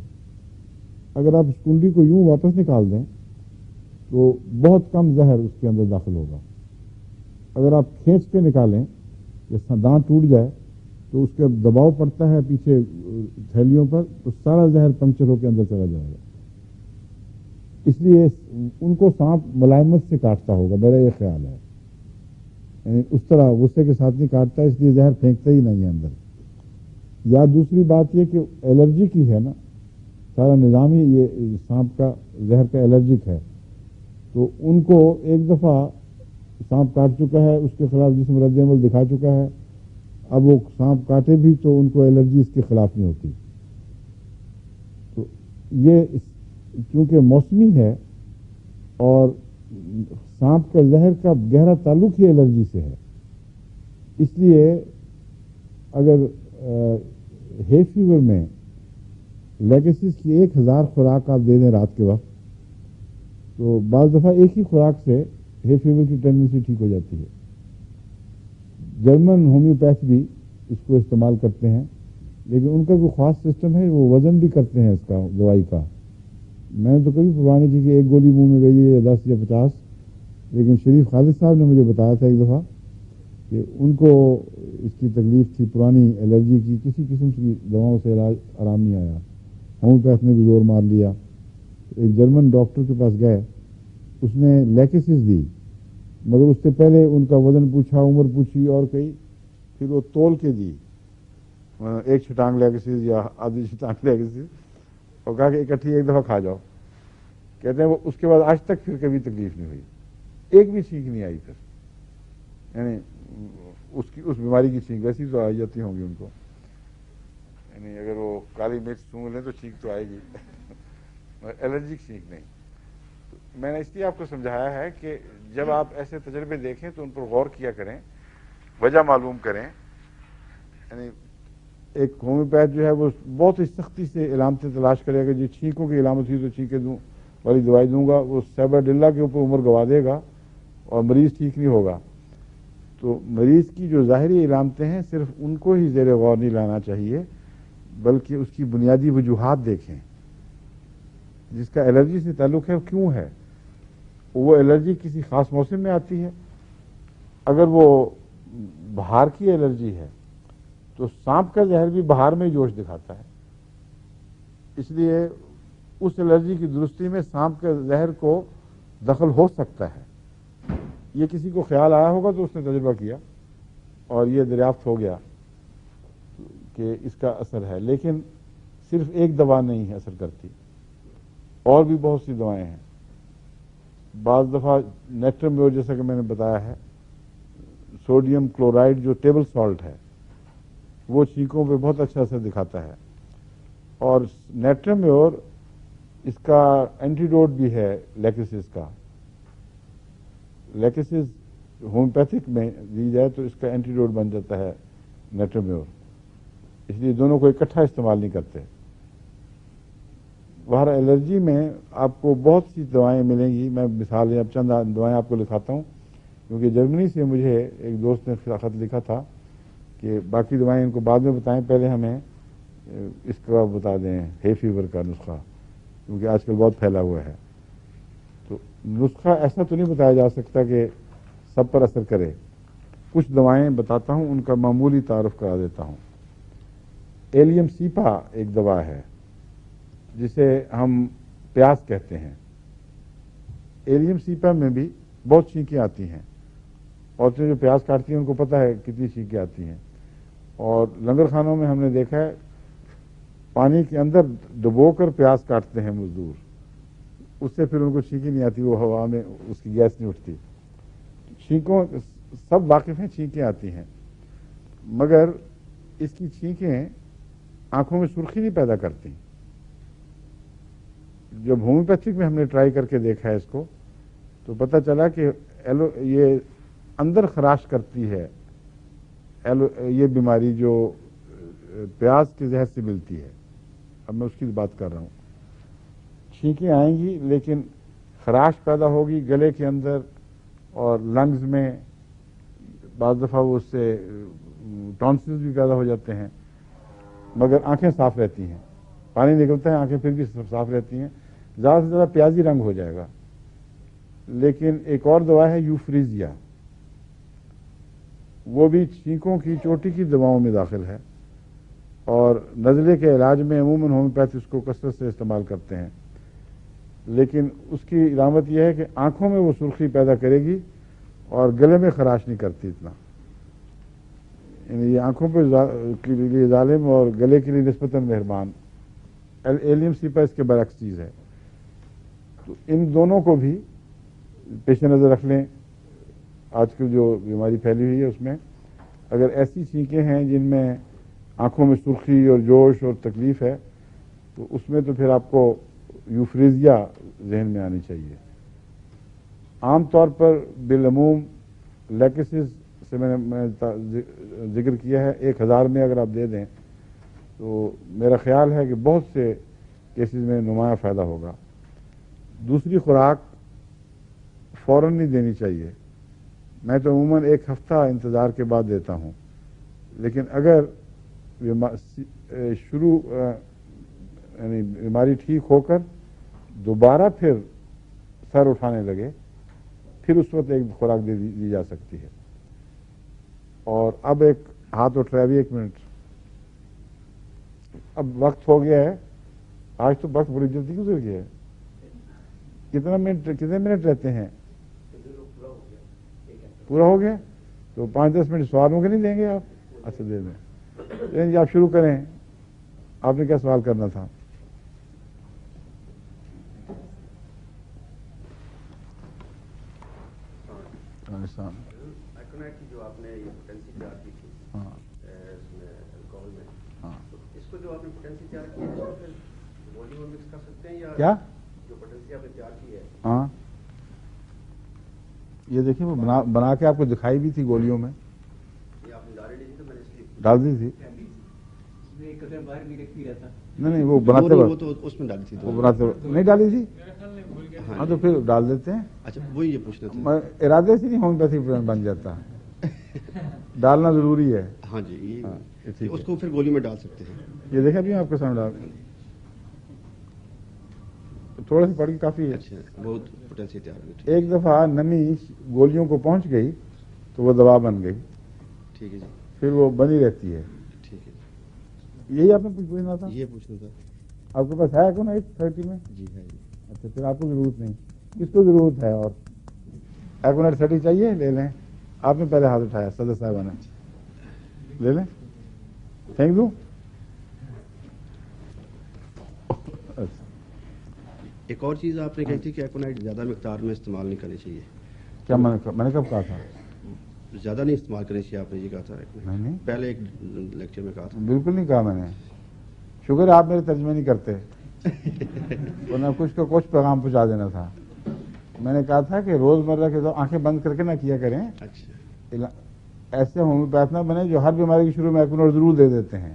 اگر آپ اس کنڈی کو یوں واپس نکال دیں تو بہت کم زہر اس کے اندر داخل ہوگا. اگر آپ کھینچ کے نکالیں جس دانت ٹوٹ جائے تو اس کے دباؤ پڑتا ہے پیچھے تھیلیوں پر تو سارا زہر پنکچر ہو کے اندر چلا جائے گا. اس لیے ان کو سانپ ملائمت سے کاٹتا ہوگا، میرا یہ خیال ہے. یعنی اس طرح غصے کے ساتھ نہیں کاٹتا، اس لیے زہر پھینکتا ہی نہیں ہے اندر. یا دوسری بات یہ کہ الرجی کی ہے نا، سارا نظام ہی یہ سانپ کا زہر کا الرجک ہے. تو ان کو ایک دفعہ سانپ کاٹ چکا ہے، اس کے خلاف جسم رد عمل دکھا چکا ہے، اب وہ سانپ کاٹے بھی تو ان کو الرجی اس کے خلاف نہیں ہوتی. تو یہ چونکہ موسمی ہے اور سانپ کا زہر کا گہرا تعلق ہی الرجی سے ہے، اس لیے اگر ہے فیور میں لیگیسس کی 1000 خوراک آپ دے دیں رات کے وقت تو بعض دفعہ ایک ہی خوراک سے ہے فیور کی ٹینڈنسی ٹھیک ہو جاتی ہے. جرمن ہومیوپیتھ بھی اس کو استعمال کرتے ہیں، لیکن ان کا کوئی خاص سسٹم ہے، وہ وزن بھی کرتے ہیں اس کا دوائی کا. میں نے تو کبھی پرواہ نہیں کی کہ ایک گولی منہ میں گئی ہے یا 10 یا 50. لیکن شریف خالد صاحب نے مجھے بتایا تھا ایک دفعہ کہ ان کو اس کی تکلیف تھی پرانی الرجی کی، کسی قسم کی دواؤں سے علاج آرام نہیں آیا، ہومیوپیتھ نے بھی زور مار لیا، ایک جرمن ڈاکٹر کے پاس گئے، اس نے لیکسس دی، مگر اس سے پہلے ان کا وزن پوچھا، عمر پوچھی اور کئی، پھر وہ تول کے دی، ایک چھٹانگ لیکسس یا آدھی چھٹانگ لیکسس، اور کہا کہ اکٹھی ایک دفعہ کھا جاؤ. کہتے ہیں وہ اس کے بعد آج تک پھر کبھی تکلیف نہیں ہوئی، ایک بھی چھینک نہیں آئی. پھر یعنی اس بیماری کی چھینک ویسی تو آ جاتی ہوں گی ان کو، یعنی اگر وہ کالی مرچ سونگھ لیں تو چھینک تو آئے گی الرجی کی چھینک نہیں. میں نے اس لیے آپ کو سمجھایا ہے کہ جب آپ ایسے تجربے دیکھیں تو ان پر غور کیا کریں، وجہ معلوم کریں. یعنی ایک ہومیوپیتھ جو ہے وہ بہت ہی سختی سے علامتیں تلاش کرے گا، جو چھینکوں کی علامت ہوئی تو چھینکیں دوں والی دوائی دوں گا، وہ سیبرڈیلا کے اوپر عمر گوا دے گا اور مریض ٹھیک نہیں ہوگا. تو مریض کی جو ظاہری علامتیں ہیں صرف ان کو ہی زیر غور نہیں لانا چاہیے، بلکہ اس کی بنیادی وجوہات دیکھیں جس کا الرجی سے تعلق ہے کیوں ہے. وہ الرجی کسی خاص موسم میں آتی ہے، اگر وہ بہار کی الرجی ہے تو سانپ کا زہر بھی بہار میں جوش دکھاتا ہے، اس لیے اس الرجی کی درستی میں سانپ کے زہر کو دخل ہو سکتا ہے. یہ کسی کو خیال آیا ہوگا تو اس نے تجربہ کیا اور یہ دریافت ہو گیا کہ اس کا اثر ہے. لیکن صرف ایک دوا نہیں ہے اثر کرتی، اور بھی بہت سی دوائیں ہیں. بعض دفعہ نیٹرمیور جیسا کہ میں نے بتایا ہے، سوڈیم کلورائڈ جو ٹیبل سالٹ ہے وہ چھینکوں پہ بہت اچھا اثر دکھاتا ہے. اور نیٹرمیور اس کا اینٹیڈوٹ بھی ہے لیکسس کا. لیکسس ہومیوپیتھک میں دی جائے تو اس کا اینٹیڈوٹ بن جاتا ہے نیٹرمیور، اس لیے دونوں کو اکٹھا استعمال نہیں کرتے. باہر الرجی میں آپ کو بہت سی دوائیں ملیں گی. میں مثالیں اب چند دوائیں آپ کو لکھاتا ہوں، کیونکہ جرمنی سے مجھے ایک دوست نے خط لکھا تھا کہ باقی دوائیں ان کو بعد میں بتائیں، پہلے ہمیں اس کا بتا دیں ہے فیور کا نسخہ، کیونکہ آج کل بہت پھیلا ہوا ہے. تو نسخہ ایسا تو نہیں بتایا جا سکتا کہ سب پر اثر کرے. کچھ دوائیں بتاتا ہوں، ان کا معمولی تعارف کرا دیتا ہوں. ایلیم سیپا ایک دوا ہے جسے ہم پیاس کہتے ہیں. ایلیم سیپا میں بھی بہت چھینکیں آتی ہیں. عورتیں جو پیاس کاٹتی ہیں ان کو پتہ ہے کتنی چھینکیں آتی ہیں، اور لنگر خانوں میں ہم نے دیکھا ہے پانی کے اندر ڈبو کر پیاس کاٹتے ہیں مزدور، اس سے پھر ان کو چھینکیں نہیں آتی، وہ ہوا میں اس کی گیس نہیں اٹھتی. چھینکوں سب واقف ہیں چھینکیں آتی ہیں، مگر اس کی چھینکیں آنکھوں میں سرخی نہیں پیدا کرتی. جب ہومیوپیتھک میں ہم نے ٹرائی کر کے دیکھا ہے اس کو تو پتہ چلا کہ یہ اندر خراش کرتی ہے. یہ بیماری جو پیاز کے زہر سے ملتی ہے، اب میں اس کی بات کر رہا ہوں. چھینکیں آئیں گی لیکن خراش پیدا ہوگی گلے کے اندر اور لنگز میں. بعض دفعہ وہ اس سے ٹونسلز بھی پیدا ہو جاتے ہیں، مگر آنکھیں صاف رہتی ہیں. پانی نکلتا ہے، آنکھیں پھر بھی صاف رہتی ہیں. زیادہ سے زیادہ پیازی رنگ ہو جائے گا. لیکن ایک اور دوا ہے یوفریزیا، وہ بھی چھینکوں کی چوٹی کی دواؤں میں داخل ہے، اور نزلے کے علاج میں عموماً ہومیوپیتھ اس کو کثرت سے استعمال کرتے ہیں. لیکن اس کی علامت یہ ہے کہ آنکھوں میں وہ سرخی پیدا کرے گی اور گلے میں خراش نہیں کرتی اتنا. یعنی یہ آنکھوں کے لیے ظالم اور گلے کے لیے نسبتاً مہربان. ایلیم سیپا اس کے برعکس چیز ہے. تو ان دونوں کو بھی پیش نظر رکھ لیں. آج کل جو بیماری پھیلی ہوئی ہے اس میں اگر ایسی چھینکیں ہیں جن میں آنکھوں میں سرخی اور جوش اور تکلیف ہے تو اس میں تو پھر آپ کو یوفریزیا ذہن میں آنی چاہیے. عام طور پر بالعموم لیکسس سے میں نے ذکر کیا ہے 1000 میں اگر آپ دے دیں تو میرا خیال ہے کہ بہت سے کیسز میں نمایاں فائدہ ہوگا. دوسری خوراک فوراً نہیں دینی چاہیے. میں تو عموماً 1 ہفتہ انتظار کے بعد دیتا ہوں. لیکن اگر یعنی بیماری ٹھیک ہو کر دوبارہ پھر سر اٹھانے لگے، پھر اس وقت ایک خوراک دے دی جا سکتی ہے. اور اب ایک ہاتھ اٹھ رہا ہے ابھی، 1 منٹ. اب وقت ہو گیا ہے. آج تو وقت بڑی جلدی گزر گیا ہے. کتنے منٹ رہتے ہیں؟ پورا ہو گیا. تو 5-10 منٹ سوالوں کے نہیں دیں گے آپ؟ اچھا دے دیں. جی آپ شروع کریں. آپ نے کیا سوال کرنا تھا؟ جو آپ نے یہ پوٹینسی تیار کی تھی اس میں الکوہل میں، تو اس کو جو آپ نے پوٹینسی تیار کی ہے اس کو پھر گولیوں میں مکس کر سکتے ہیں یا کیا جو پوٹینسی آپ نے تیار کی ہے؟ ہاں یہ دیکھیں وہ بنا کے آپ کو دکھائی بھی تھی گولیوں میں. یہ آپ نے ڈالی تھی تو میں نے اس لیے ڈال دی تھی. نہیں وہ بناتے وقت تو اس میں ڈالی تھی وہ بناتے وقت نہیں ڈالی تھی. ہاں تو پھر ڈال دیتے ہیں. اچھا وہی یہ پوچھنا تھا. ارادے سے نہیں ہومیوپیتھی بن جاتا ہے. ڈالنا ضروری ہے. ہاں جی اس کو پھر گولی میں ڈال سکتے ہیں. یہ دیکھا بھی آپ کے سامنے ڈال تھوڑا سی پڑ کے کافی ہے. اچھا بہت پوٹینسی تیار ہوئی. ایک دفعہ نمی گولیوں کو پہنچ گئی تو وہ دوا بن گئی. ٹھیک ہے جی. پھر وہ بنی رہتی ہے. ٹھیک ہے. یہی آپ نے پوچھنا تھا؟ یہ پوچھنا تھا. آپ کے پاس ہے کون 30 میں؟ جی ہے جی. اچھا پھر آپ کو ضرورت نہیں. کس کو ضرورت ہے؟ اور ایکونیٹ 30 چاہیے؟ لے لیں. آپ نے پہلے ہاتھ اٹھایا صدر صاحبہ نے. لے لیں. Thank you. ایک اور چیز آپ نے کہی تھی کہ ایکونائٹ زیادہ مقدار میں استعمال نہیں کرنی چاہیے. کیا میں نے کب کہا تھا؟ زیادہ نہیں استعمال کرنی چاہیے آپ نے یہ کہا تھا. نہیں پہلے ایک لیکچر میں کہا تھا. بالکل نہیں کہا میں نے. شکر ہے آپ میرے ترجمے نہیں کرتے ورنہ کچھ کو کچھ پیغام پہنچا دینا تھا. میں نے کہا تھا کہ روزمرہ کے آنکھیں بند کر کے نہ کیا کریں. اچھا ایسے ہومیوپیتھ نہ بنے جو ہر بیماری کے شروع میں ایکونائٹ ضرور دے دیتے ہیں.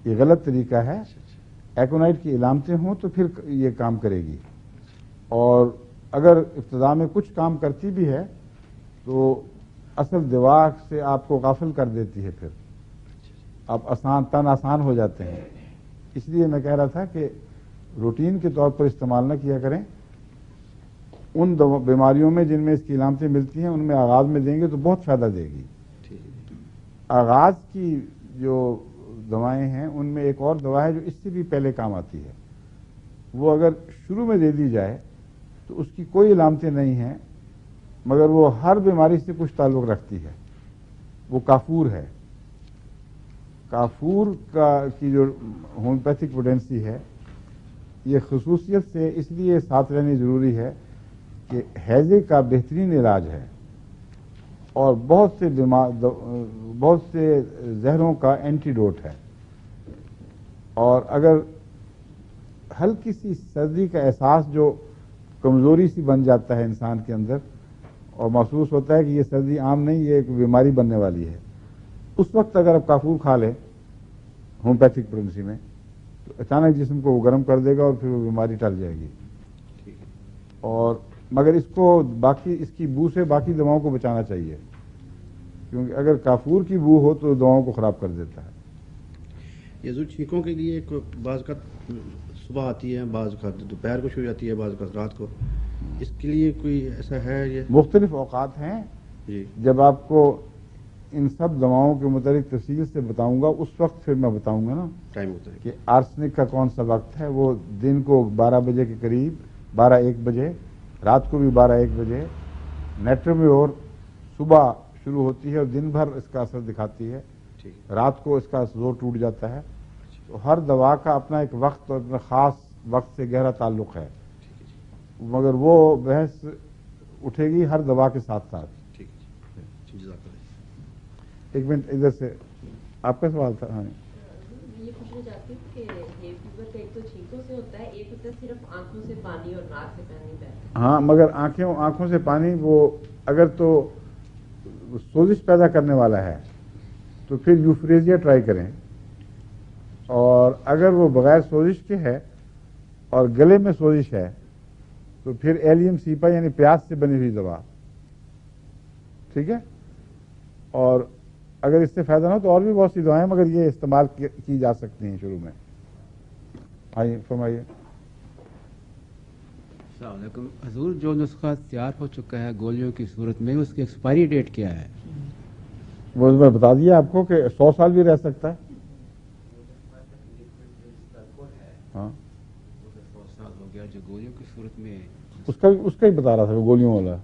یہ غلط طریقہ ہے. ایکونائٹ کی علامتیں ہوں تو پھر یہ کام کرے گی. اور اگر ابتدا میں کچھ کام کرتی بھی ہے تو اصل دوا سے آپ کو غافل کر دیتی ہے. پھر آپ آسان ہو جاتے ہیں. اس لیے میں کہہ رہا تھا کہ روٹین کے طور پر استعمال نہ کیا کریں. ان بیماریوں میں جن میں اس کی علامتیں ملتی ہیں ان میں آغاز میں دیں گے تو بہت فائدہ دے گی. آغاز کی جو دوائیں ہیں ان میں ایک اور دوا ہے جو اس سے بھی پہلے کام آتی ہے. وہ اگر شروع میں دے دی جائے تو اس کی کوئی علامتیں نہیں ہیں مگر وہ ہر بیماری سے کچھ تعلق رکھتی ہے. وہ کافور ہے. کافور کی جو ہومیوپیتھک پوٹینسی ہے یہ خصوصیت سے اس لیے ساتھ رہنی ضروری ہے کہ ہیضے کا بہترین علاج ہے اور بہت سے زہروں کا اینٹیڈوٹ ہے. اور اگر ہلکی سی سردی کا احساس جو کمزوری سی بن جاتا ہے انسان کے اندر اور محسوس ہوتا ہے کہ یہ سردی عام نہیں یہ ایک بیماری بننے والی ہے، اس وقت اگر آپ کافور کھا لیں ہومیوپیتھک پوٹینسی میں تو اچانک جسم کو وہ گرم کر دے گا اور پھر وہ بیماری ٹل جائے گی. اور مگر اس کی بو سے باقی دواؤں کو بچانا چاہیے کیونکہ اگر کافور کی بو ہو تو دواؤں کو خراب کر دیتا ہے. یہ جو چھینکوں کے لیے بعض کا صبح آتی ہے، بعض کا دوپہر کو شروع ہوتی ہے، بعض کا رات کو، اس کے لیے کوئی ایسا ہے؟ یہ مختلف اوقات ہیں جی. جب آپ کو ان سب دواؤں کے متعلق تفصیل سے بتاؤں گا اس وقت پھر میں بتاؤں گا نا ٹائم ہوتا ہے کہ آرسنک کا کون سا وقت ہے. وہ دن کو 12 بجے کے قریب 12-1 بجے، رات کو بھی 12-1 بجے. نیٹرمیور صبح شروع ہوتی ہے اور دن بھر اس کا اثر دکھاتی ہے، رات کو اس کا زور ٹوٹ جاتا ہے. تو ہر دوا کا اپنا ایک وقت اور اپنا خاص وقت سے گہرا تعلق ہے مگر وہ بحث اٹھے گی ہر دوا کے ساتھ ساتھ. ایک منٹ ادھر سے آپ کا سوال تھا. ہاں یہ پوچھنا چاہتی ہوں کہ یہ فیور کا ایک تو چھینکوں سے ہوتا ہے، ایک ہوتا ہے صرف آنکھوں سے پانی اور ناک سے پانی بہتا ہے. ہاں مگر آنکھوں سے پانی وہ اگر تو سوزش پیدا کرنے والا ہے تو پھر یوفریزیا ٹرائی کریں. اور اگر وہ بغیر سوزش کے ہے اور گلے میں سوزش ہے تو پھر ایلیم سیپا یعنی پیاز سے بنی ہوئی دوا. ٹھیک ہے. اور اگر اس سے فائدہ نہ ہو تو اور بھی بہت سی دوائیں مگر یہ استعمال کی جا سکتی ہیں شروع میں. آئیے فرمائیے. السلام علیکم حضور. جو نسخہ تیار ہو چکا ہے گولیوں کی صورت میں, اس کی ایکسپائری ڈیٹ کیا ہے؟ وہ میں بتا دیا آپ کو کہ 100 سال بھی رہ سکتا ہے. ہاں 100 سال ہو گیا. جو گولیوں کی صورت میں اس کا ہی بتا رہا تھا گولیوں والا.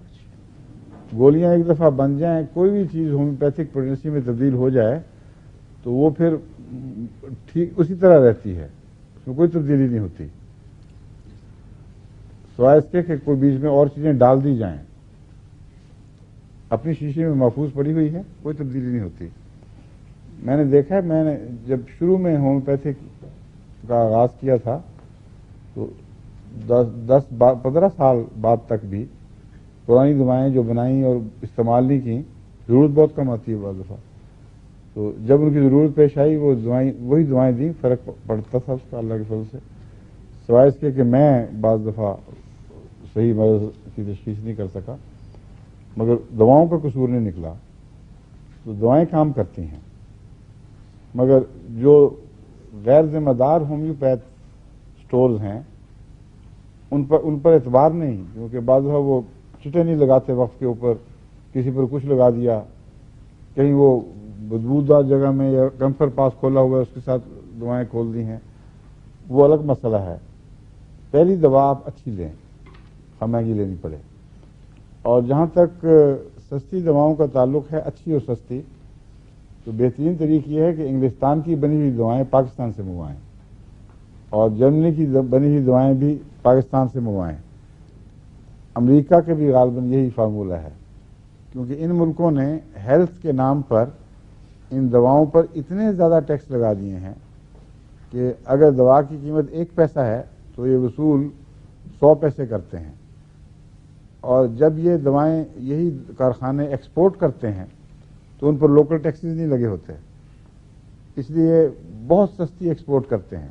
گولیاں ایک دفعہ بن جائیں, کوئی بھی چیز ہومیوپیتھک پوٹینسی میں تبدیل ہو جائے تو وہ پھر ٹھیک اسی طرح رہتی ہے, اس میں کوئی تبدیلی نہیں ہوتی, سوائے اس کے کہ کوئی بیچ میں اور چیزیں ڈال دی جائیں. اپنی شیشے میں محفوظ پڑی ہوئی ہے, کوئی تبدیلی نہیں ہوتی. میں نے دیکھا ہے, میں نے جب شروع میں ہومیوپیتھک کا آغاز کیا تھا تو 10-15 سال بعد تک بھی پرانی دوائیں جو بنائیں اور استعمال نہیں کیں, ضرورت بہت کم آتی ہے بعض دفعہ, تو جب ان کی ضرورت پیش آئی وہ دوائیں, وہی دوائیں دیں, فرق پڑتا تھا اس کا اللہ کے فضل سے. سوائے اس کے کہ میں بعض دفعہ صحیح مرض کی تشخیص نہیں کر سکا, مگر دواؤں کا قصور نہیں نکلا. تو دوائیں کام کرتی ہیں, مگر جو غیر ذمہ دار ہومیوپیتھ سٹورز ہیں ان پر اعتبار نہیں, کیونکہ بعض دفعہ وہ چٹے نہیں لگاتے وقت کے اوپر, کسی پر کچھ لگا دیا, کہیں وہ بدبودار جگہ میں یا کمفر پاس کھولا ہوا ہے اس کے ساتھ دوائیں کھول دی ہیں, وہ الگ مسئلہ ہے. پہلی دوا آپ اچھی لیں, مہنگی لینی پڑے. اور جہاں تک سستی دواؤں کا تعلق ہے, اچھی اور سستی, تو بہترین طریقہ یہ ہے کہ انگلستان کی بنی ہوئی دوائیں پاکستان سے منگوائیں, اور جرمنی کی بنی ہوئی دوائیں بھی پاکستان سے منگوائیں. امریکہ کے بھی غالباً یہی فارمولہ ہے, کیونکہ ان ملکوں نے ہیلتھ کے نام پر ان دواؤں پر اتنے زیادہ ٹیکس لگا دیے ہیں کہ اگر دوا کی قیمت 1 پیسہ ہے تو یہ وصول 100 پیسے کرتے ہیں. اور جب یہ دوائیں یہی کارخانے ایکسپورٹ کرتے ہیں تو ان پر لوکل ٹیکسز نہیں لگے ہوتے, اس لیے بہت سستی ایکسپورٹ کرتے ہیں.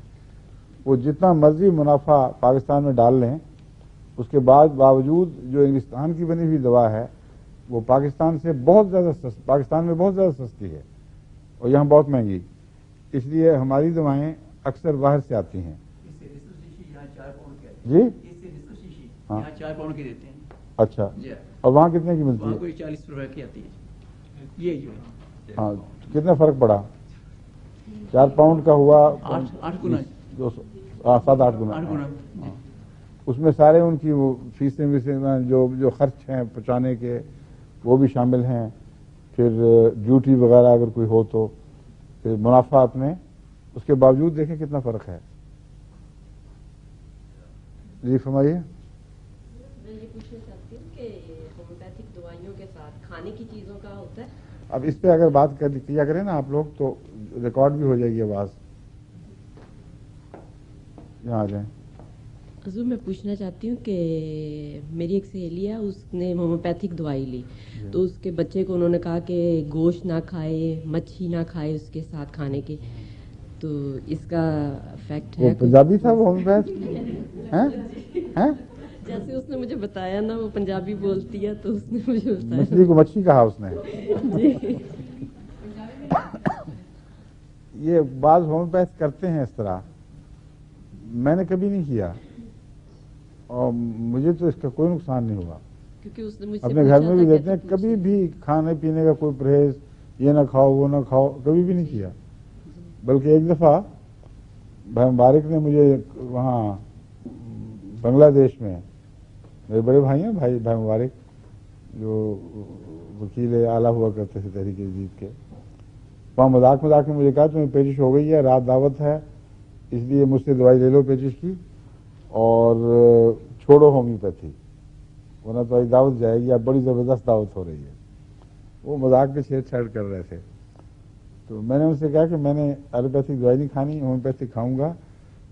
وہ جتنا مرضی منافع پاکستان میں ڈال لیں, اس کے باوجود جو انگلستان کی بنی ہوئی دوا ہے وہ پاکستان میں بہت زیادہ سستی ہے اور یہاں بہت مہنگی. اس لیے ہماری دوائیں اکثر باہر سے آتی ہیں. جی ہاں 4 پاؤنڈ کی دیتے ہیں. اچھا, اور وہاں کتنے کی ملتی ہے؟ کوئی 40 روپے کی آتی ہے. یہ جو ہے ہاں, کتنا فرق پڑا؟ 4 پاؤنڈ کا ہوا 8 گنا, 7-8 گنا. اس میں سارے ان کی وہ فیسیں جو خرچ ہیں پہنچانے کے وہ بھی شامل ہیں, پھر ڈیوٹی وغیرہ اگر کوئی ہو تو پھر منافع اپنے, اس کے باوجود دیکھیں کتنا فرق ہے. جی فرمائیے. میں یہ پوچھنا چاہتی ہوں کہ ہومیوپیتھک دوائیوں کے ساتھ کھانے کی چیزوں کا ہوتا ہے. اب اس پہ اگر بات کیا کریں نا آپ لوگ تو ریکارڈ بھی ہو جائے گی آواز. یہاں آ جائیں. حضور میں پوچھنا چاہتی ہوں کہ میری ایک سہیلی ہے, اس نے ہومیوپیتھک دوائی لی تو اس کے بچے کو انہوں نے کہا کہ گوشت نہ کھائے, مچھی نہ کھائے اس کے ساتھ کھانے کے, تو اس کا افیکٹ ہے؟ پنجابی تھا وہ ہومیوپیتھ جیسے اس نے مجھے بتایا نا, وہ پنجابی بولتی ہے تو اس نے مجھے بتایا. مچھلی کو مچھی کہا اس نے. یہ بعض ہومیوپیتھ کرتے ہیں اس طرح, میں نے کبھی نہیں کیا اور مجھے تو اس کا کوئی نقصان نہیں ہوا. کیونکہ اس نے مجھ سے اپنے گھر میں بھی دیتے ہیں, کبھی بھی کھانے پینے کا کوئی پرہیز, یہ نہ کھاؤ وہ نہ کھاؤ, کبھی بھی نہیں کیا. بلکہ ایک دفعہ بھائی مبارک نے مجھے وہاں بنگلہ دیش میں, میرے بڑے بھائی ہیں بھائی مبارک جو وکیل اعلیٰ ہوا کرتے تھے تحریک جدید کے, وہاں مذاق میں مجھے کہا تمہیں پیچش ہو گئی ہے, رات دعوت ہے, اس لیے مجھ سے دوائی لے لو پیچش کی اور چھوڑو ہومیوپیتھی, ورنہ تو دعوت جائے گی, اب بڑی زبردست دعوت ہو رہی ہے. وہ مذاق میں چھیڑ چھاڑ کر رہے تھے. تو میں نے ان سے کہا کہ میں نے ایلوپیتھک دوائی نہیں کھانی, ہومیوپیتھک کھاؤں گا,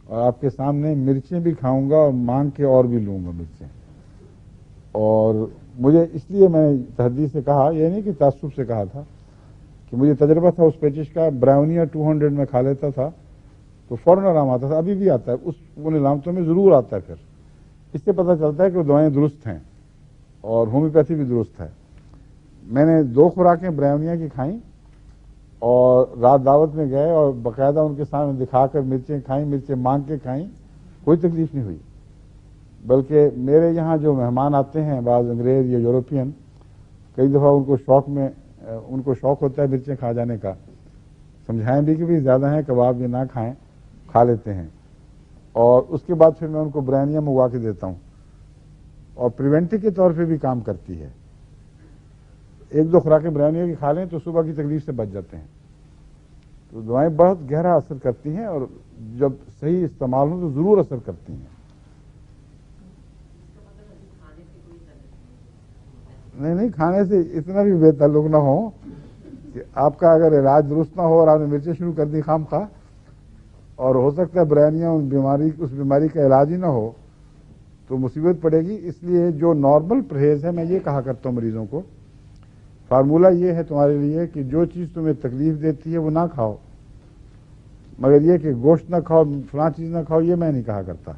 اور آپ کے سامنے مرچیں بھی کھاؤں گا اور مانگ کے اور بھی لوں گا مرچیں. اور مجھے اس لیے میں نے تحدید سے کہا, یہ نہیں کہ تعصب سے کہا تھا, کہ مجھے تجربہ تھا اس پیچش کا. براؤنیا 200 میں کھا لیتا تھا تو فوراً آرام آتا تھا, ابھی بھی آتا ہے, ان علامتوں میں ضرور آتا ہے. پھر اس سے پتہ چلتا ہے کہ وہ دوائیں درست ہیں اور ہومیوپیتھی بھی درست ہے. میں نے 2 خوراکیں براؤنیا کی کھائیں اور رات دعوت میں گئے اور باقاعدہ ان کے سامنے دکھا کر مرچیں کھائیں, مرچیں مانگ کے کھائیں, کوئی تکلیف نہیں ہوئی. بلکہ میرے یہاں جو مہمان آتے ہیں بعض انگریز یا یورپین، کئی دفعہ ان کو شوق ہوتا ہے مرچیں کھا جانے کا، سمجھائیں بھی کہ بھی زیادہ ہیں کباب یہ نہ کھائیں، کھا لیتے ہیں، اور اس کے بعد پھر میں ان کو برانیاں منگوا کے دیتا ہوں، اور پریونٹو کے طور پہ بھی کام کرتی ہے۔ ایک دو خوراکیں برانیوں کی کھا لیں تو صبح کی تکلیف سے بچ جاتے ہیں۔ تو دوائیں بہت گہرا اثر کرتی ہیں، اور جب صحیح استعمال ہو تو ضرور اثر کرتی ہیں۔ نہیں، کھانے سے اتنا بھی بے تعلق نہ ہو کہ آپ کا اگر علاج درست نہ ہو اور آپ نے مرچیں شروع کر دی خام خواہ، اور ہو سکتا ہے برانیاں اس بیماری کا علاج ہی نہ ہو تو مصیبت پڑے گی۔ اس لیے جو نارمل پرہیز ہے، میں یہ کہا کرتا ہوں مریضوں کو، فارمولہ یہ ہے تمہارے لیے کہ جو چیز تمہیں تکلیف دیتی ہے وہ نہ کھاؤ، مگر یہ کہ گوشت نہ کھاؤ، فلاں چیز نہ کھاؤ، یہ میں نہیں کہا کرتا۔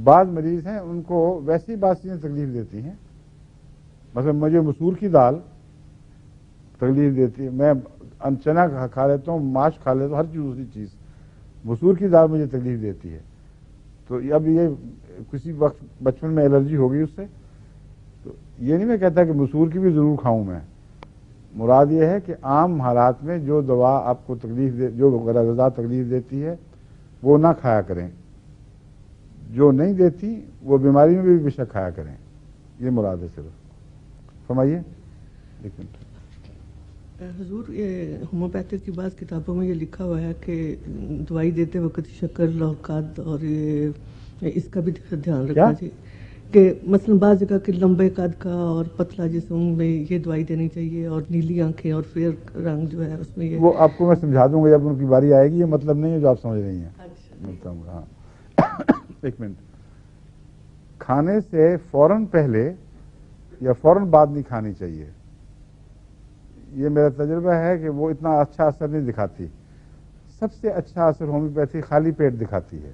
بعض مریض ہیں ان کو ویسی بات چیزیں تکلیف دیتی ہیں، مثلا مجھے مسور کی دال تکلیف دیتی ہے، میں چنا کھا لیتا ہوں، ماش کھا لیتا ہوں، ہر چیز دوسری چیز، مسور کی دال مجھے تکلیف دیتی ہے، تو اب یہ کسی وقت بچپن میں الرجی ہو گئی اس سے، تو یہ نہیں میں کہتا کہ مسور کی بھی ضرور کھاؤں میں، مراد یہ ہے کہ عام حالات میں جو دوا آپ کو جو غذا تکلیف دیتی ہے وہ نہ کھایا کریں، جو نہیں دیتی وہ بیماری میں بھی بے شک کھایا کریں، یہ مراد ہے صرف۔ فرمائیے۔ ایک منٹ۔ حضور، یہ ہومیوپیتھک کی بعض کتابوں میں یہ لکھا ہوا ہے کہ دوائی دیتے وقت شکر، قد اور یہ اس کا بھی دھیان رکھنا چاہیے کہ مثلا بعض جگہ کہ لمبے قد کا اور پتلا جسم میں یہ دوائی دینی چاہیے، اور نیلی آنکھیں اور فیئر رنگ جو ہے اس میں یہ، وہ آپ کو میں سمجھا دوں گا جب ان کی باری آئے گی، یہ مطلب نہیں ہے جو آپ سمجھ رہی ہیں۔ ہاں ایک منٹ۔ کھانے سے فوراً پہلے یا فوراً بعد نہیں کھانی چاہیے، یہ میرا تجربہ ہے کہ وہ اتنا اچھا اثر نہیں دکھاتی۔ سب سے اچھا اثر ہومیوپیتھی خالی پیٹ دکھاتی ہے،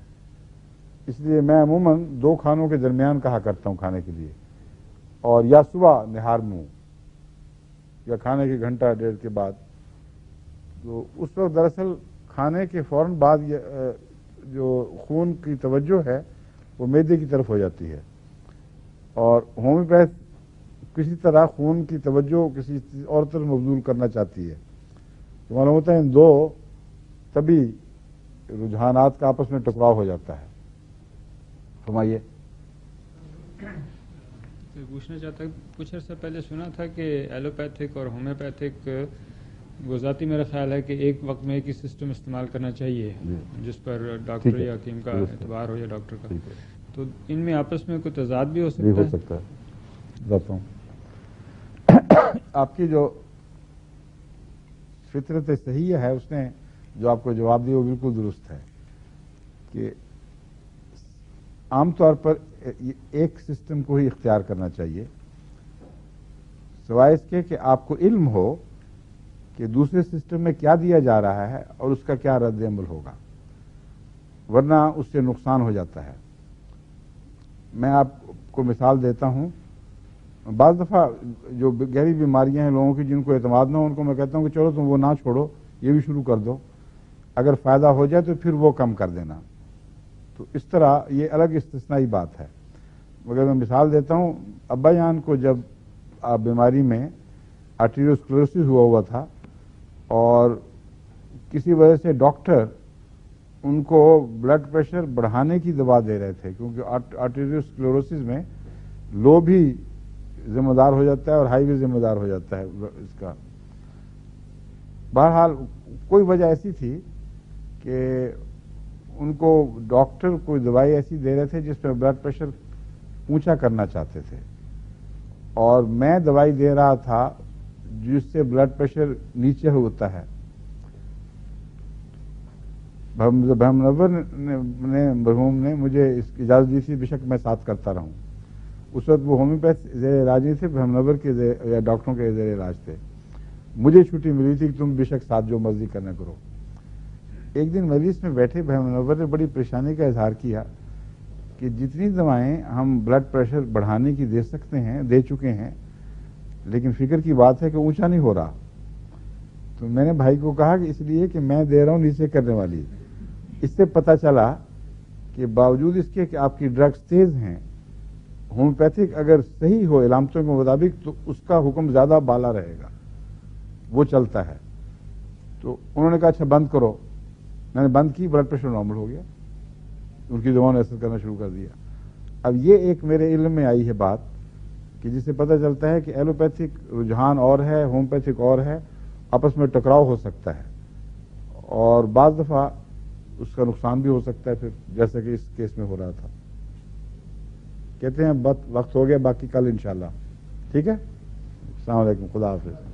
اس لیے میں عموماً 2 کھانوں کے درمیان کہا کرتا ہوں کھانے کے لیے، اور یا صبح نہار منہ یا کھانے کے گھنٹہ ڈیڑھ کے بعد، تو اس وقت دراصل کھانے کے فوراً بعد جو خون کی توجہ ہے وہ معدے کی طرف ہو جاتی ہے، اور ہومیوپیتھ کسی طرح خون کی توجہ کسی اور طرف مبذول کرنا چاہتی ہے، تو معلوم ہوتا ہے ان 2 طبی رجحانات کا آپس میں ٹکراؤ ہو جاتا ہے۔ فرمائیے۔ پوچھنا چاہتا ہوں، کچھ عرصہ پہلے سنا تھا کہ ایلوپیتھک اور ہومیوپیتھک وہ ذاتی میرا خیال ہے کہ ایک وقت میں ایک ہی سسٹم استعمال کرنا چاہیے، جس پر ڈاکٹر یا حکیم کا اعتبار ہو یا ڈاکٹر کا، تو ان میں آپس میں کوئی تضاد بھی ہو سکتا ہے؟ بتاتا ہوں، آپ کی جو فطرت صحیح ہے اس نے جو آپ کو جواب دیا وہ بالکل درست ہے کہ عام طور پر ایک سسٹم کو ہی اختیار کرنا چاہیے، سوائے اس کے کہ آپ کو علم ہو کہ دوسرے سسٹم میں کیا دیا جا رہا ہے اور اس کا کیا رد عمل ہوگا، ورنہ اس سے نقصان ہو جاتا ہے۔ میں آپ کو مثال دیتا ہوں، بعض دفعہ جو گہری بیماریاں ہیں لوگوں کی جن کو اعتماد نہ ہو، ان کو میں کہتا ہوں کہ چلو تم وہ نہ چھوڑو، یہ بھی شروع کر دو، اگر فائدہ ہو جائے تو پھر وہ کم کر دینا، تو اس طرح یہ الگ استثنائی بات ہے۔ مگر میں مثال دیتا ہوں، ابا جان کو جب بیماری میں آرٹیریوسکلروسس ہوا تھا، اور کسی وجہ سے ڈاکٹر ان کو بلڈ پریشر بڑھانے کی دوا دے رہے تھے، کیونکہ آرٹیریوسکلروسس میں لو بھی ذمہ دار ہو جاتا ہے اور ہائی بھی ذمہ دار ہو جاتا ہے اس کا۔ بہرحال کوئی وجہ ایسی تھی کہ ان کو ڈاکٹر کوئی دوائی ایسی دے رہے تھے جس میں بلڈ پریشر اونچا کرنا چاہتے تھے، اور میں دوائی دے رہا تھا جس سے بلڈ پریشر نیچے ہوتا ہے۔ منور نے مرحوم نے مجھے اس کی اجازت دی تھی، بے شک میں ساتھ کرتا رہوں۔ اس وقت وہ ہومیوپیتھ زیر علاج نہیں تھے، منور کے یا ڈاکٹروں کے زیر علاج تھے، مجھے چھٹی ملی تھی کہ تم بے شک ساتھ جو مرضی کرنا کرو۔ ایک دن مجلس میں بیٹھے منور نے بڑی پریشانی کا اظہار کیا کہ جتنی دوائیں ہم بلڈ پریشر بڑھانے کی دے سکتے ہیں دے چکے ہیں، لیکن فکر کی بات ہے کہ اونچا نہیں ہو رہا۔ تو میں نے بھائی کو کہا کہ اس لیے کہ میں دے رہا ہوں نیچے کرنے والی۔ اس سے پتہ چلا کہ باوجود اس کے کہ آپ کی ڈرگس تیز ہیں، ہومیوپیتھک اگر صحیح ہو علامتوں کے مطابق تو اس کا حکم زیادہ بالا رہے گا، وہ چلتا ہے. تو انہوں نے کہا اچھا بند کرو، میں نے بند کی، بلڈ پریشر نارمل ہو گیا، ان کی دواؤں نے اثر کرنا شروع کر دیا. اب یہ ایک میرے علم میں آئی ہے بات کہ جس سے پتہ چلتا ہے کہ ایلوپیتھک رجحان اور ہے، ہومیوپیتھک اور ہے، آپس میں ٹکراؤ ہو سکتا ہے اور بعض دفعہ اس کا نقصان بھی ہو سکتا ہے، پھر جیسا کہ اس کیس میں ہو رہا تھا. کہتے ہیں وقت ہو گیا، باقی کل انشاءاللہ. ٹھیک ہے، السلام علیکم، خدا حافظ.